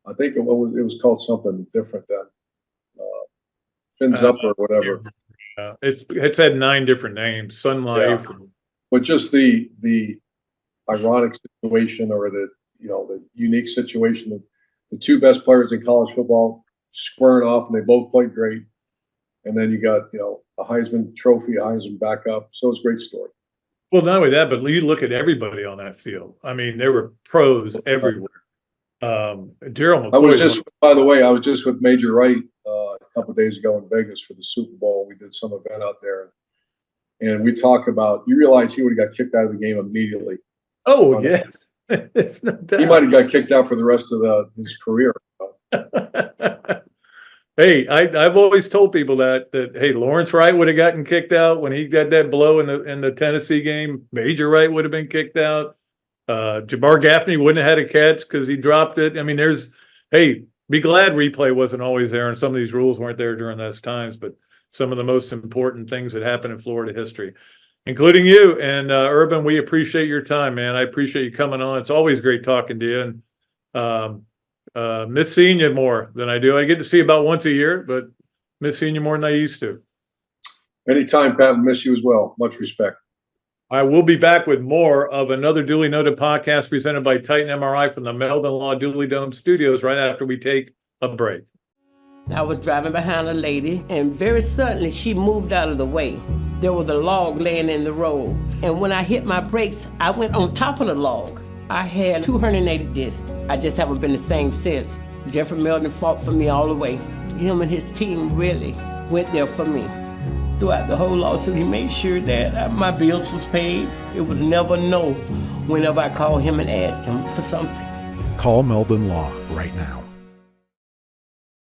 I think it was called something different then, Fins Up or whatever. It's had 9 different names, Sun Life. Yeah. But just the ironic situation, or the unique situation the two best players in college football squaring off, and they both played great. And then you got, a Heisman Trophy, Heisman backup. So it's a great story. Well, not only that, but you look at everybody on that field. I mean, there were pros everywhere. Gerald McCoy. By the way, I was just with Major Wright a couple of days ago in Vegas for the Super Bowl. We did some event out there, and we talk about. You realize he would have got kicked out of the game immediately. Oh yes, there's no doubt. He might have got kicked out for the rest of his career. Hey, I've always told people that hey, Lawrence Wright would have gotten kicked out when he got that blow in the Tennessee game. Major Wright would have been kicked out. Jabbar Gaffney wouldn't have had a catch because he dropped it. I mean, be glad replay wasn't always there, and some of these rules weren't there during those times. But some of the most important things that happened in Florida history, including you and Urban. We appreciate your time, man. I appreciate you coming on. It's always great talking to you, and miss seeing you more than I do. I get to see you about once a year, but miss seeing you more than I used to. Anytime, Pat. I'll miss you as well. Much respect. I will be back with more of another Dooley Noted podcast presented by Titan MRI from the Meldon Law Dooley Dome Studios right after we take a break. I was driving behind a lady, and very suddenly she moved out of the way. There was a log laying in the road, and when I hit my brakes, I went on top of the log. I had 2 herniated discs. I just haven't been the same since. Jeffrey Meldon fought for me all the way. Him and his team really went there for me. Throughout the whole lawsuit, he made sure that my bills was paid. It was never no whenever I called him and asked him for something. Call Meldon Law right now.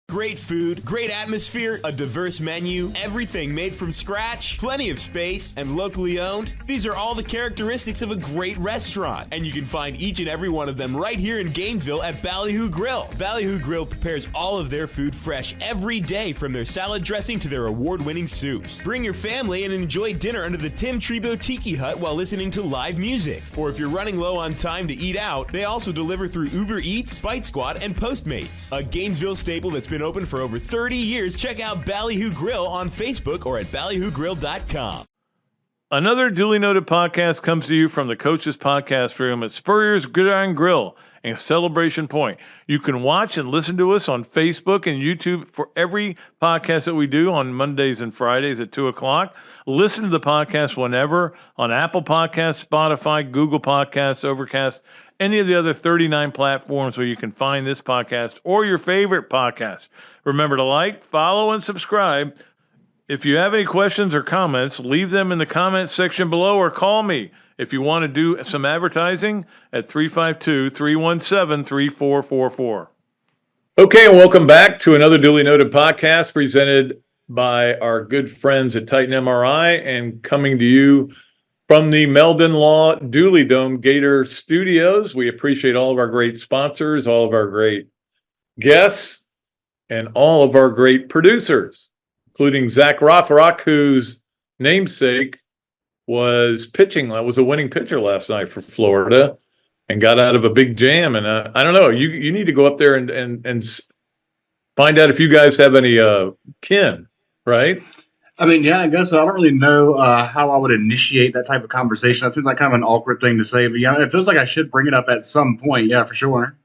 Great food, great atmosphere, a diverse menu, everything made from scratch, plenty of space, and locally owned. These are all the characteristics of a great restaurant, and you can find each and every one of them right here in Gainesville at Ballyhoo Grill. Ballyhoo Grill prepares all of their food fresh every day, from their salad dressing to their award-winning soups. Bring your family and enjoy dinner under the Tim Trebo Tiki Hut while listening to live music. Or if you're running low on time to eat out, they also deliver through Uber Eats, Bite Squad, and Postmates. A Gainesville staple that's been open for over 30 years. Check out Ballyhoo Grill on Facebook or at ballyhoogrill.com. Another duly noted podcast comes to you from the Coach's Podcast Room at Spurrier's Gridiron Grill in Celebration Point. You can watch and listen to us on Facebook and YouTube for every podcast that we do on Mondays and Fridays at 2 o'clock. Listen to the podcast whenever on Apple Podcasts, Spotify, Google Podcasts, Overcast, any of the other 39 platforms where you can find this podcast or your favorite podcast. Remember to like, follow, and subscribe. If you have any questions or comments, leave them in the comments section below or call me if you want to do some advertising at 352-317-3444. Okay, and welcome back to another duly noted podcast presented by our good friends at Titan MRI and coming to you from the Meldon Law Dooley Dome Gator Studios. We appreciate all of our great sponsors, all of our great guests, and all of our great producers, including Zach Rothrock, whose namesake was a winning pitcher last night for Florida and got out of a big jam. And I don't know, you need to go up there and find out if you guys have any kin, right? I mean, yeah, I guess I don't really know how I would initiate that type of conversation. That seems like kind of an awkward thing to say, but yeah, it feels like I should bring it up at some point. Yeah, for sure.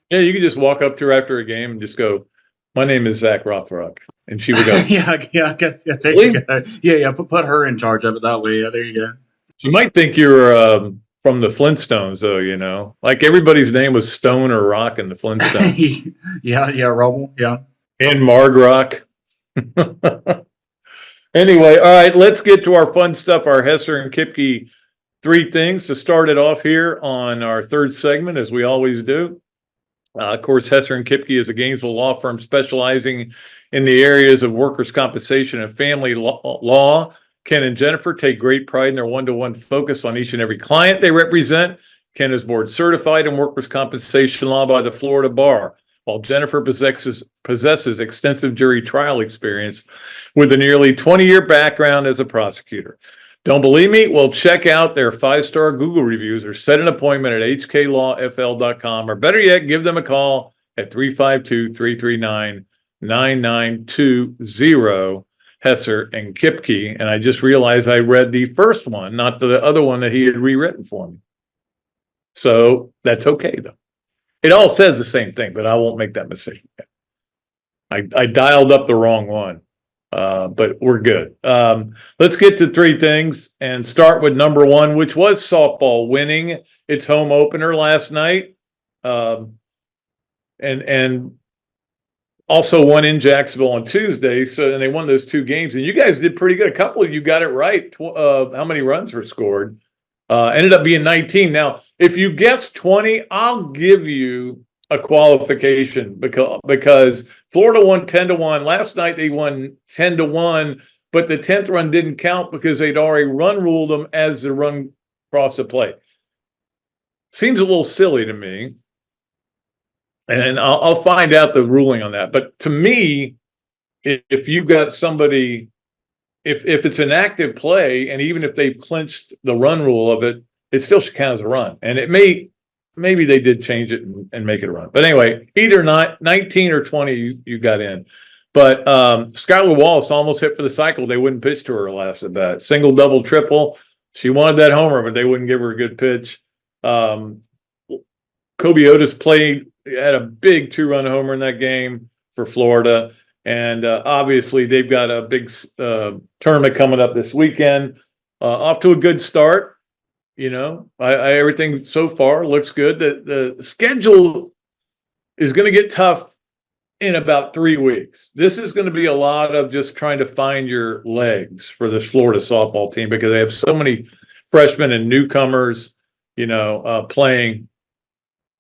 Yeah, you could just walk up to her after a game and just go, "My name is Zach Rothrock," and she would go, yeah, I guess. Yeah, there you go. Yeah. Put her in charge of it that way. Yeah, there you go. She might think you're from the Flintstones, though. You know, like everybody's name was Stone or Rock in the Flintstones. yeah, Rubble. Yeah, and Marg Rock. Anyway, all right, let's get to our fun stuff, our Hesser and Kipke 3 things to start it off here on our third segment, as we always do. Of course, Hesser and Kipke is a Gainesville law firm specializing in the areas of workers' compensation and family law. Ken and Jennifer take great pride in their one-to-one focus on each and every client they represent. Ken is board certified in workers' compensation law by the Florida Bar, while Jennifer possesses extensive jury trial experience with a nearly 20-year background as a prosecutor. Don't believe me? Well, check out their 5-star Google reviews or set an appointment at hklawfl.com, or better yet, give them a call at 352-339-9920, Hesser and Kipke. And I just realized I read the first one, not the other one that he had rewritten for me. So that's okay, though. It all says the same thing, but I won't make that mistake. I dialed up the wrong one, but we're good. Let's get to three things and start with number one, which was softball winning its home opener last night, and also won in Jacksonville on Tuesday. So, and they won those two games, and you guys did pretty good. A couple of you got it right. How many runs were scored? Ended up being 19. Now, if you guess 20, I'll give you a qualification because Florida won 10-1. Last night they won 10-1, but the 10th run didn't count because they'd already run ruled them as the run crossed the plate. Seems a little silly to me. And I'll find out the ruling on that. But to me, if you've got somebody, if it's an active play, and even if they've clinched the run rule of it, it still should count as a run. And it maybe they did change it and make it a run. But anyway, either not 19 or 20, you got in. But Skylar Wallace almost hit for the cycle. They wouldn't pitch to her last at bat. Single, double, triple. She wanted that homer, but they wouldn't give her a good pitch. Kobe Otis had a big 2-run homer in that game for Florida. And obviously they've got a big tournament coming up this weekend. Off to a good start. You know, everything so far looks good. The schedule is going to get tough in about 3 weeks. This is going to be a lot of just trying to find your legs for this Florida softball team because they have so many freshmen and newcomers, playing.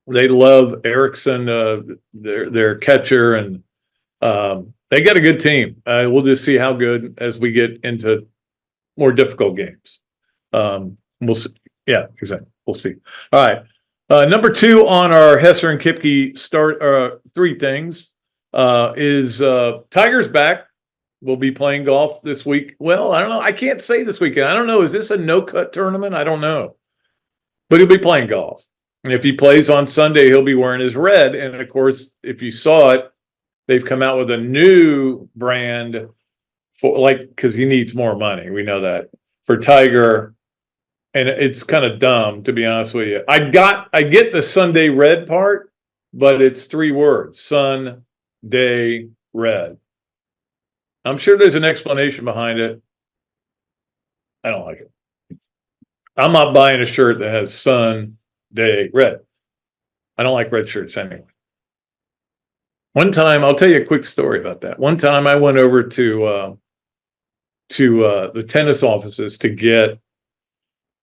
They love Erickson, their catcher, and they got a good team. We'll just see how good as we get into more difficult games. We'll see. Yeah, exactly. We'll see. All right. Number two on our Hesser and Kipke three things is Tiger's back. We'll be playing golf this week. Well, I don't know. I can't say this weekend. I don't know. Is this a no-cut tournament? I don't know. But he'll be playing golf. And if he plays on Sunday, he'll be wearing his red. And, of course, if you saw it, they've come out with a new brand because he needs more money. We know that. For Tiger, and it's kind of dumb, to be honest with you. I get the Sunday red part, but it's 3 words. Sun, day, red. I'm sure there's an explanation behind it. I don't like it. I'm not buying a shirt that has sun, day, red. I don't like red shirts anyway. One time, I'll tell you a quick story about that. One time I went over to the tennis offices to get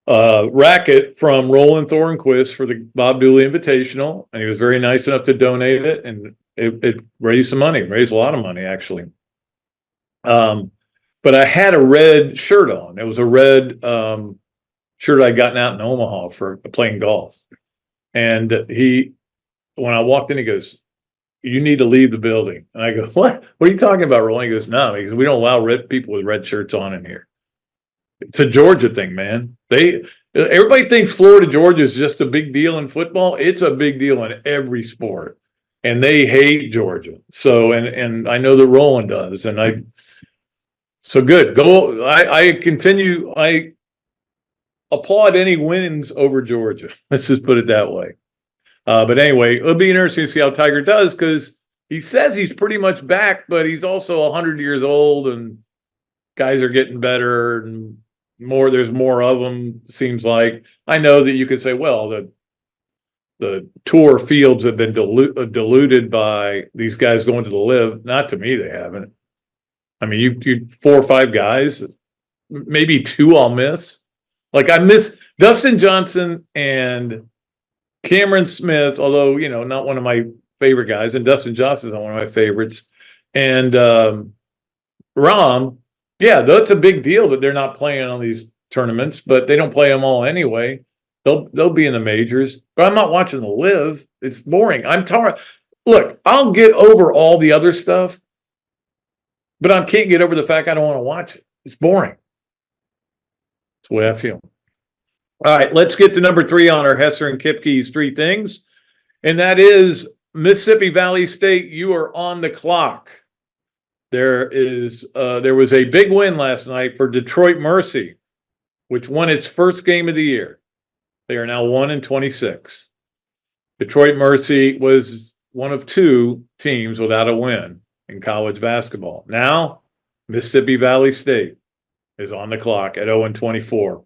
a racket from Roland Thornquist for the Bob Dooley Invitational, and he was very nice enough to donate it, and it raised some money, raised a lot of money, actually. But I had a red shirt on. It was a red shirt I'd gotten out in Omaha for playing golf. And when I walked in, he goes, "You need to leave the building." And I go, "What? What are you talking about, Roland?" He goes, "No, because we don't allow people with red shirts on in here." It's a Georgia thing, man. Everybody thinks Florida, Georgia is just a big deal in football. It's a big deal in every sport. And they hate Georgia. So, and I know that Roland does. So good. Go. I applaud any wins over Georgia. Let's just put it that way. But anyway, it'll be interesting to see how Tiger does because he says he's pretty much back, but he's also 100 years old and guys are getting better and there's more of them, seems like. I know that you could say, well, the tour fields have been diluted by these guys going to the live. Not to me, they haven't. I mean, you 4 or 5 guys, maybe 2 I'll miss. Like I miss Dustin Johnson and Cameron Smith, although, not one of my favorite guys, and Dustin Johnson's not one of my favorites. And Rahm, yeah, that's a big deal that they're not playing on these tournaments, but they don't play them all anyway. They'll be in the majors, but I'm not watching the live. It's boring. I'm tired. Look, I'll get over all the other stuff, but I can't get over the fact I don't want to watch it. It's boring. That's the way I feel. All right, let's get to number 3 on our Hesser and Kipke's 3 things, and that is Mississippi Valley State. You are on the clock. There was a big win last night for Detroit Mercy, which won its first game of the year. They are now 1-26. Detroit Mercy was one of 2 teams without a win in college basketball. Now, Mississippi Valley State is on the clock at 0-24.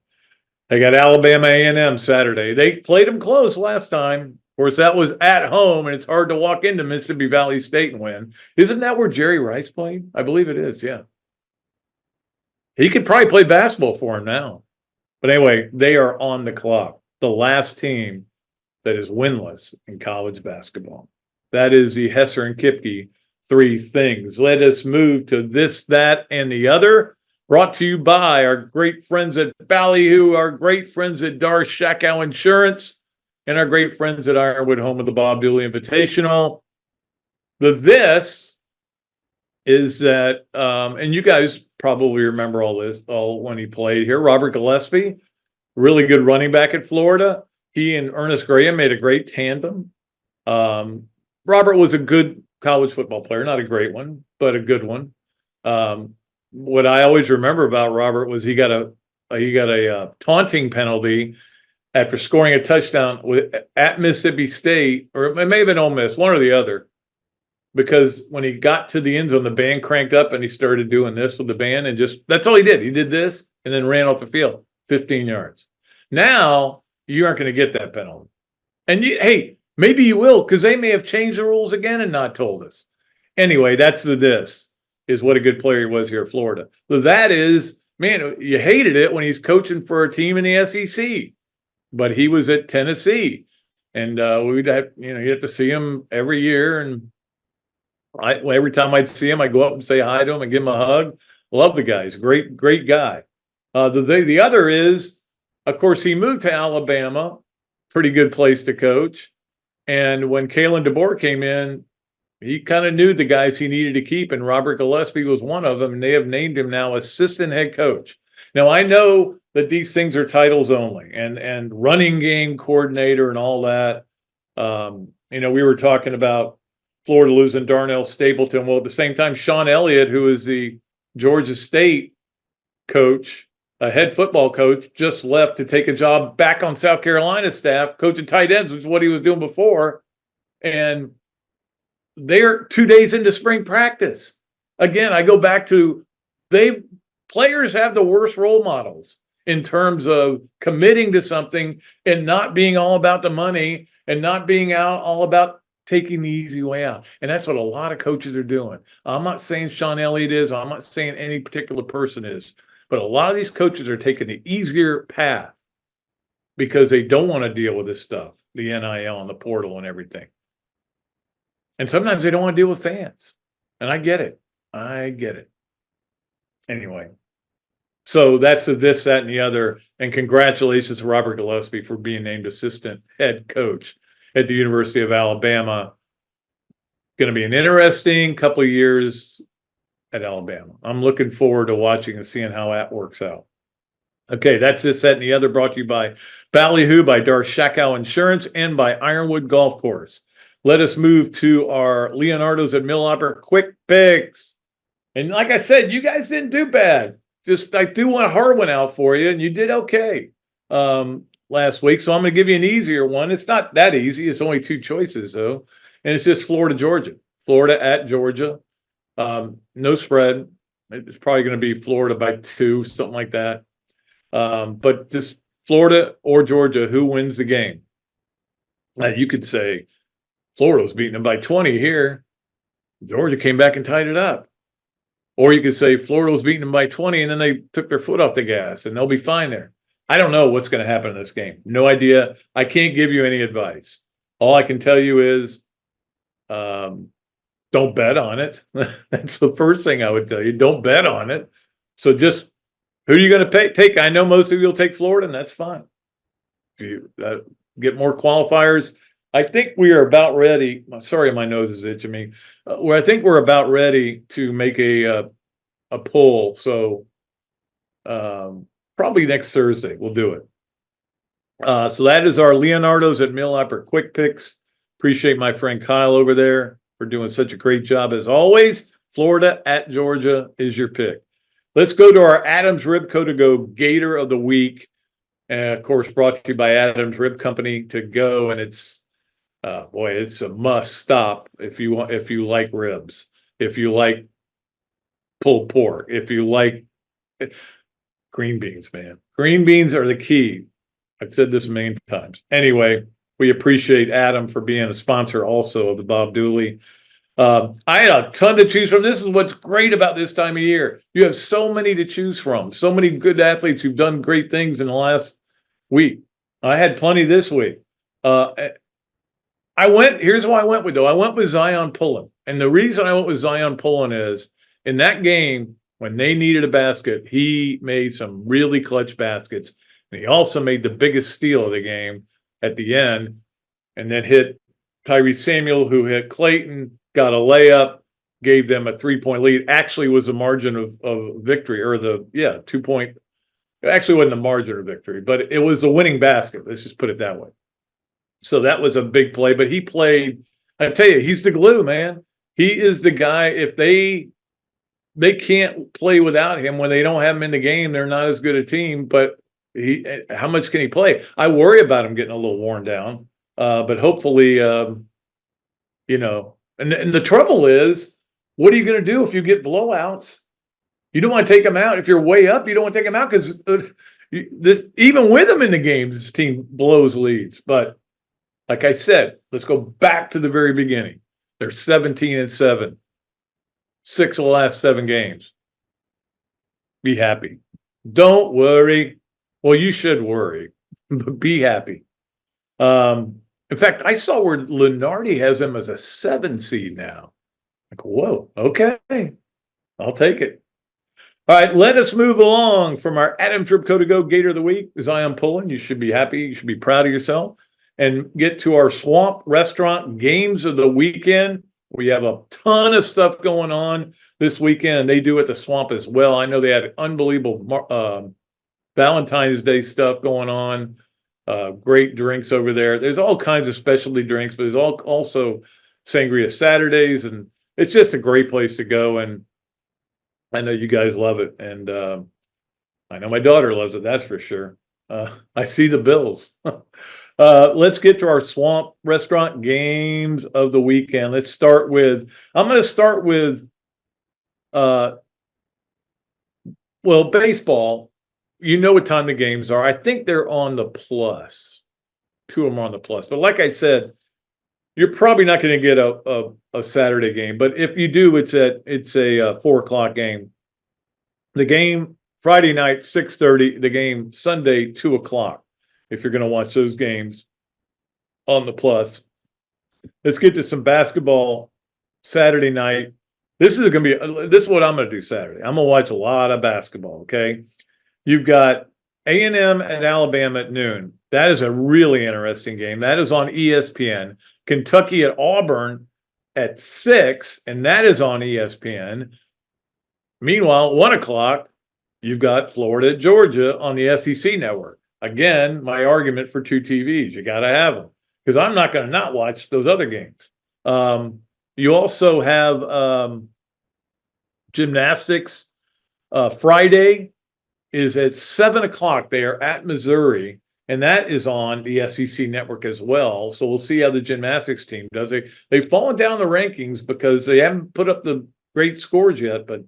They got Alabama A&M Saturday. They played them close last time. Of course, that was at home, and it's hard to walk into Mississippi Valley State and win. Isn't that where Jerry Rice played? I believe it is, yeah. He could probably play basketball for him now. But anyway, they are on the clock. The last team that is winless in college basketball. That is the Hesser and Kipke 3 things. Let us move to this, that, and the other. Brought to you by our great friends at Ballyhoo, our great friends at Shakow Insurance, and our great friends at Ironwood, home of the Bob Dooley Invitational. The this is that, and you guys probably remember all when he played here. Robert Gillespie, really good running back at Florida. He and Ernest Graham made a great tandem. Robert was a good college football player, not a great one, but a good one. What I always remember about Robert was he got a taunting penalty after scoring a touchdown at Mississippi State, or it may have been Ole Miss, one or the other, because when he got to the end zone, the band cranked up and he started doing this with the band, and just that's all he did. He did this and then ran off the field 15 yards. Now you aren't going to get that penalty, and hey, maybe you will, because they may have changed the rules again and not told us. Anyway, that's the this. Is what a good player he was here at Florida. So that is, man, you hated it when he's coaching for a team in the SEC, but he was at Tennessee, and you'd have to see him every year. And every time I'd see him, I'd go up and say hi to him and give him a hug. Love the guy. He's a great guy. The other is, of course, he moved to Alabama, pretty good place to coach. And when Kalen DeBoer came in, he kind of knew the guys he needed to keep, and Robert Gillespie was one of them, and they have named him now assistant head coach. Now, I know that these things are titles only, and running game coordinator and all that. We were talking about Florida losing Darnell Stapleton. Well, at the same time, Sean Elliott, who is the Georgia State coach, a head football coach, just left to take a job back on South Carolina staff, coaching tight ends, which is what he was doing before. And they're 2 days into spring practice. Again, I go back to players have the worst role models in terms of committing to something and not being all about the money and not being all about taking the easy way out. And that's what a lot of coaches are doing. I'm not saying Sean Elliott is. I'm not saying any particular person is. But a lot of these coaches are taking the easier path because they don't want to deal with this stuff, the NIL and the portal and everything. And sometimes they don't want to deal with fans. And I get it. Anyway, so that's the this, that, and the other. And congratulations to Robert Gillespie for being named assistant head coach at the University of Alabama. Going to be an interesting couple of years at Alabama. I'm looking forward to watching and seeing how that works out. Okay, that's this, that, and the other, brought to you by Ballyhoo, by Shakow Insurance, and by Ironwood Golf Course. Let us move to our Leonardo's at Millhopper quick picks. And like I said, you guys didn't do bad. Just I threw one hard one out for you, and you did okay last week. So I'm going to give you an easier one. It's not that easy. It's only 2 choices, though. And it's just Florida, Georgia. Florida at Georgia. No spread. It's probably going to be Florida by 2, something like that. But just Florida or Georgia, who wins the game? Now, you could say Florida was beating them by 20 here. Georgia came back and tied it up. Or you could say Florida was beating them by 20 and then they took their foot off the gas and they'll be fine there. I don't know what's going to happen in this game. No idea. I can't give you any advice. All I can tell you is don't bet on it. That's the first thing I would tell you. Don't bet on it. So just who are you going to take? I know most of you will take Florida, and that's fine. If you get more qualifiers, I think we are about ready. Sorry, my nose is itching me. I think we're about ready to make a poll. So probably next Thursday we'll do it. So that is our Leonardo's at Millhopper quick picks. Appreciate my friend Kyle over there for doing such a great job as always. Florida at Georgia is your pick. Let's go to our Adams Rib Co-to-Go Gator of the Week. Of course, brought to you by Adams Rib Company to go. And it's Boy, it's a must stop if you like ribs, if you like pulled pork, if you like green beans, man. Green beans are the key. I've said this a million times. Anyway, we appreciate Adam for being a sponsor also of the Bob Dooley. I had a ton to choose from. This is what's great about this time of year. You have so many to choose from, so many good athletes who've done great things in the last week. I had plenty this week. Here's who I went with, though. I went with Zion Pullen. And the reason I went with Zion Pullen is in that game, when they needed a basket, he made some really clutch baskets. And he also made the biggest steal of the game at the end, and then hit Tyrese Samuel, who hit Clayton, got a layup, gave them a 3-point lead. Actually was the margin of victory, or 2-point. It actually wasn't the margin of victory, but it was the winning basket. Let's just put it that way. So that was a big play, but he played, I tell you, he's the glue, man. He is the guy. If they can't play without him when they don't have him in the game, they're not as good a team, but how much can he play? I worry about him getting a little worn down, but hopefully, and the trouble is, what are you going to do if you get blowouts? You don't want to take him out. If you're way up, you don't want to take him out because even with him in the games, this team blows leads. But like I said, let's go back to the very beginning. They're 17-7, 6 of the last 7 games. Be happy. Don't worry. Well, you should worry, but be happy. In fact, I saw where Leonardo has them as a 7 seed now. Like, whoa, okay, I'll take it. All right, let us move along from our Adam Tripco to go Gator of the Week. Zion Pullen, you should be happy. You should be proud of yourself. And get to our Swamp Restaurant Games of the Weekend. We have a ton of stuff going on this weekend, and they do at the Swamp as well. I know they had unbelievable Valentine's Day stuff going on. Great drinks over there. There's all kinds of specialty drinks, but there's also Sangria Saturdays, and it's just a great place to go. And I know you guys love it, and I know my daughter loves it. That's for sure. I see the bills. Let's get to our Swamp Restaurant Games of the Weekend. I'm going to start with, baseball. You know what time the games are. I think they're on the plus. 2 of them are on the plus. But like I said, you're probably not going to get a Saturday game. But if you do, it's a 4:00 game. The game Friday night, 6:30. The game Sunday, 2:00. If you're going to watch those games on the plus. Let's get to some basketball Saturday night. This is what I'm going to do Saturday. I'm going to watch a lot of basketball, okay? You've got A&M and Alabama at noon. That is a really interesting game. That is on ESPN. Kentucky at Auburn at 6, and that is on ESPN. Meanwhile, 1:00, you've got Florida at Georgia on the SEC network. Again, my argument for 2 TVs. You got to have them because I'm not going to not watch those other games. You also have gymnastics. Friday is at 7:00. They are at Missouri, and that is on the SEC network as well. So we'll see how the gymnastics team does. They've fallen down the rankings because they haven't put up the great scores yet, but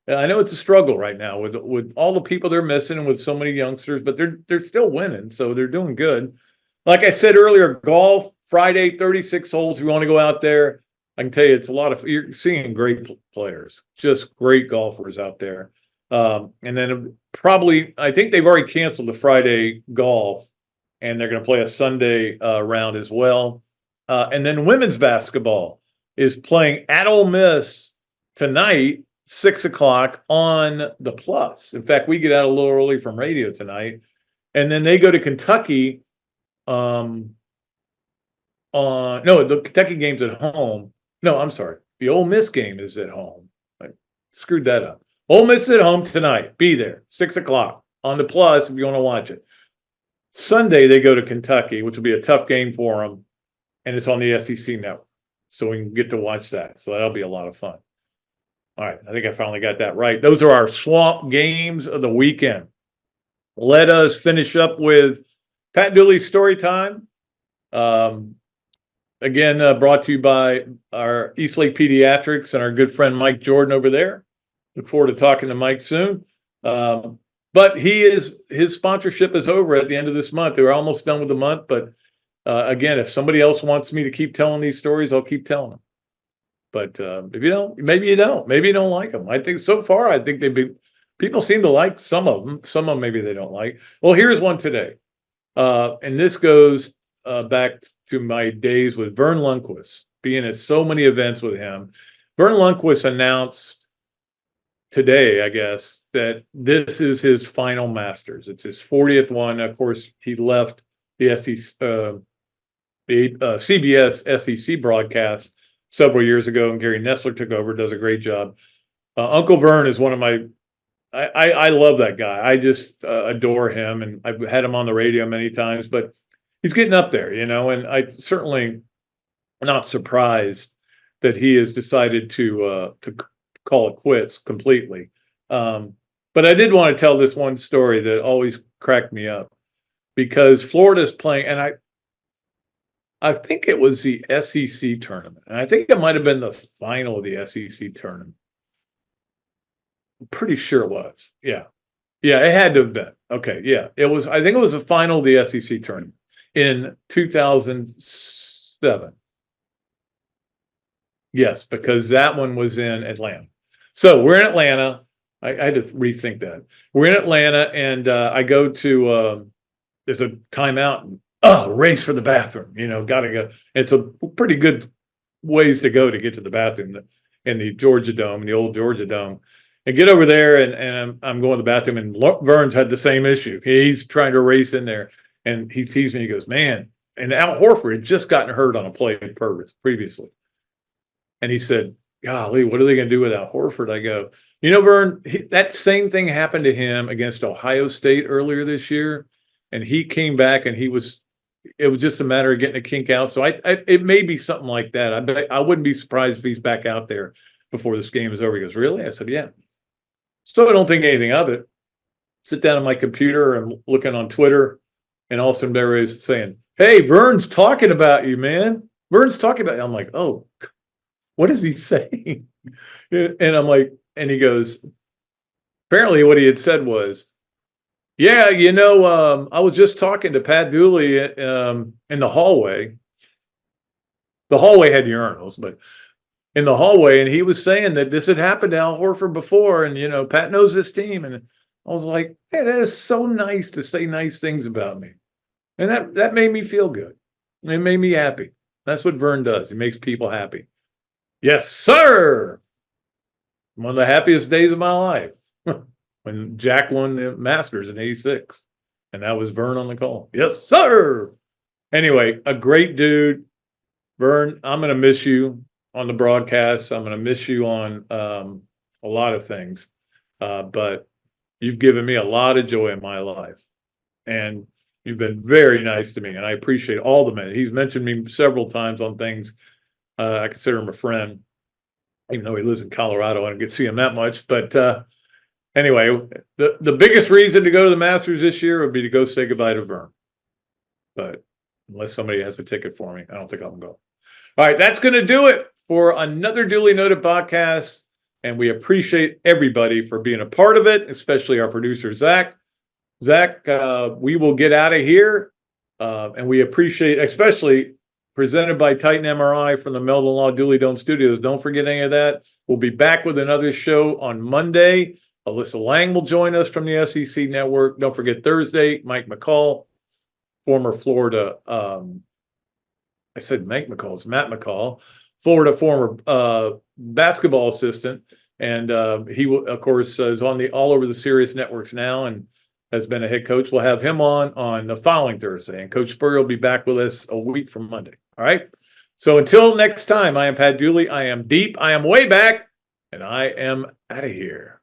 I know it's a struggle right now with all the people they're missing and with so many youngsters, but they're still winning, so they're doing good. Like I said earlier, golf Friday, 36 holes. If you want to go out there, I can tell you you're seeing great players, just great golfers out there. And then I think they've already canceled the Friday golf, and they're going to play a Sunday round as well. And then women's basketball is playing at Ole Miss tonight. 6:00 on the plus. In fact, we get out a little early from radio tonight, and then they go to Kentucky. The Kentucky game's at home. No, I'm sorry. The Ole Miss game is at home. I screwed that up. Ole Miss at home tonight. Be there 6:00 on the plus if you want to watch it. Sunday they go to Kentucky, which will be a tough game for them, and it's on the SEC network, so we can get to watch that. So that'll be a lot of fun. All right, I think I finally got that right. Those are our Swamp Games of the Weekend. Let us finish up with Pat Dooley's story time. again, brought to you by our Eastlake Pediatrics and our good friend Mike Jordan over there. Look forward to talking to Mike soon. But his sponsorship is over at the end of this month. We're almost done with the month, but again, if somebody else wants me to keep telling these stories, I'll keep telling them. But if you don't, maybe you don't. Maybe you don't like them. I think so far, I think people seem to like some of them. Some of them maybe they don't like. Well, here's one today. And this goes back to my days with Vern Lundquist, being at so many events with him. Vern Lundquist announced today, I guess, that this is his final Masters. It's his 40th one. Of course, he left the CBS SEC broadcast several years ago, and Gary Nestler took over, does a great job. Uncle Vern is one of my, I love that guy. I just adore him, and I've had him on the radio many times, but he's getting up there, and I certainly not surprised that he has decided to call it quits completely. But I did want to tell this one story that always cracked me up, because Florida's playing, and I think it was the SEC tournament, and I think it might have been the final of the SEC tournament. I'm pretty sure it was. Yeah, it had to have been. Okay, yeah, it was. I think it was the final of the SEC tournament in 2007. Yes, because that one was in Atlanta. So we're in Atlanta. I had to rethink that. We're in Atlanta, and I go to there's a timeout. And, race for the bathroom. Gotta go. It's a pretty good ways to go to get to the bathroom in the Georgia Dome, in the old Georgia Dome. And get over there, and I'm going to the bathroom, and Vern's had the same issue. He's trying to race in there, and he sees me. He goes, "Man!" And Al Horford had just gotten hurt on a play previously, and he said, "Golly, what are they going to do with Al Horford?" I go, Vern, that same thing happened to him against Ohio State earlier this year, and he came back, and it was just a matter of getting a kink out. So it may be something like that. I wouldn't be surprised if he's back out there before this game is over. He goes, "Really?" I said, "Yeah." So I don't think anything of it. Sit down on my computer and looking on Twitter, and all of a sudden everybody's saying, "Hey, Vern's talking about you, man. Vern's talking about you." I'm like, "Oh, what is he saying?" And I'm like, and he goes, apparently what he had said was, "Yeah, I was just talking to Pat Dooley in the hallway." The hallway had urinals, but in the hallway, and he was saying that this had happened to Al Horford before, and Pat knows this team. And I was like, "Hey, that is so nice to say nice things about me," and that made me feel good. It made me happy. That's what Vern does. He makes people happy. Yes, sir. One of the happiest days of my life when Jack won the Masters in '86, and that was Vern on the call. Yes, sir. Anyway, a great dude, Vern. I'm gonna miss you on the broadcast. I'm going to miss you on a lot of things, but you've given me a lot of joy in my life, and you've been very nice to me, and I appreciate all the men. He's mentioned me several times on things. I consider him a friend, even though he lives in Colorado. I don't get to see him that much, but anyway, the biggest reason to go to the Masters this year would be to go say goodbye to Vern, but unless somebody has a ticket for me, I don't think I'll go. All right, that's going to do it for another Duly Noted podcast, and we appreciate everybody for being a part of it, especially our producer, Zach. Zach, we will get out of here, and we appreciate, especially presented by Titan MRI from the Meldon Law Dooley Dome Studios. Don't forget any of that. We'll be back with another show on Monday. Alyssa Lang will join us from the SEC Network. Don't forget Thursday, Mike McCall, former Florida, I said Mike McCall, it's Matt McCall, Florida former basketball assistant, and he will, of course, is on all over the Sirius networks now, and has been a head coach. We'll have him on the following Thursday, and Coach Spurrier will be back with us a week from Monday. All right. So until next time, I am Pat Dooley. I am deep. I am way back, and I am out of here.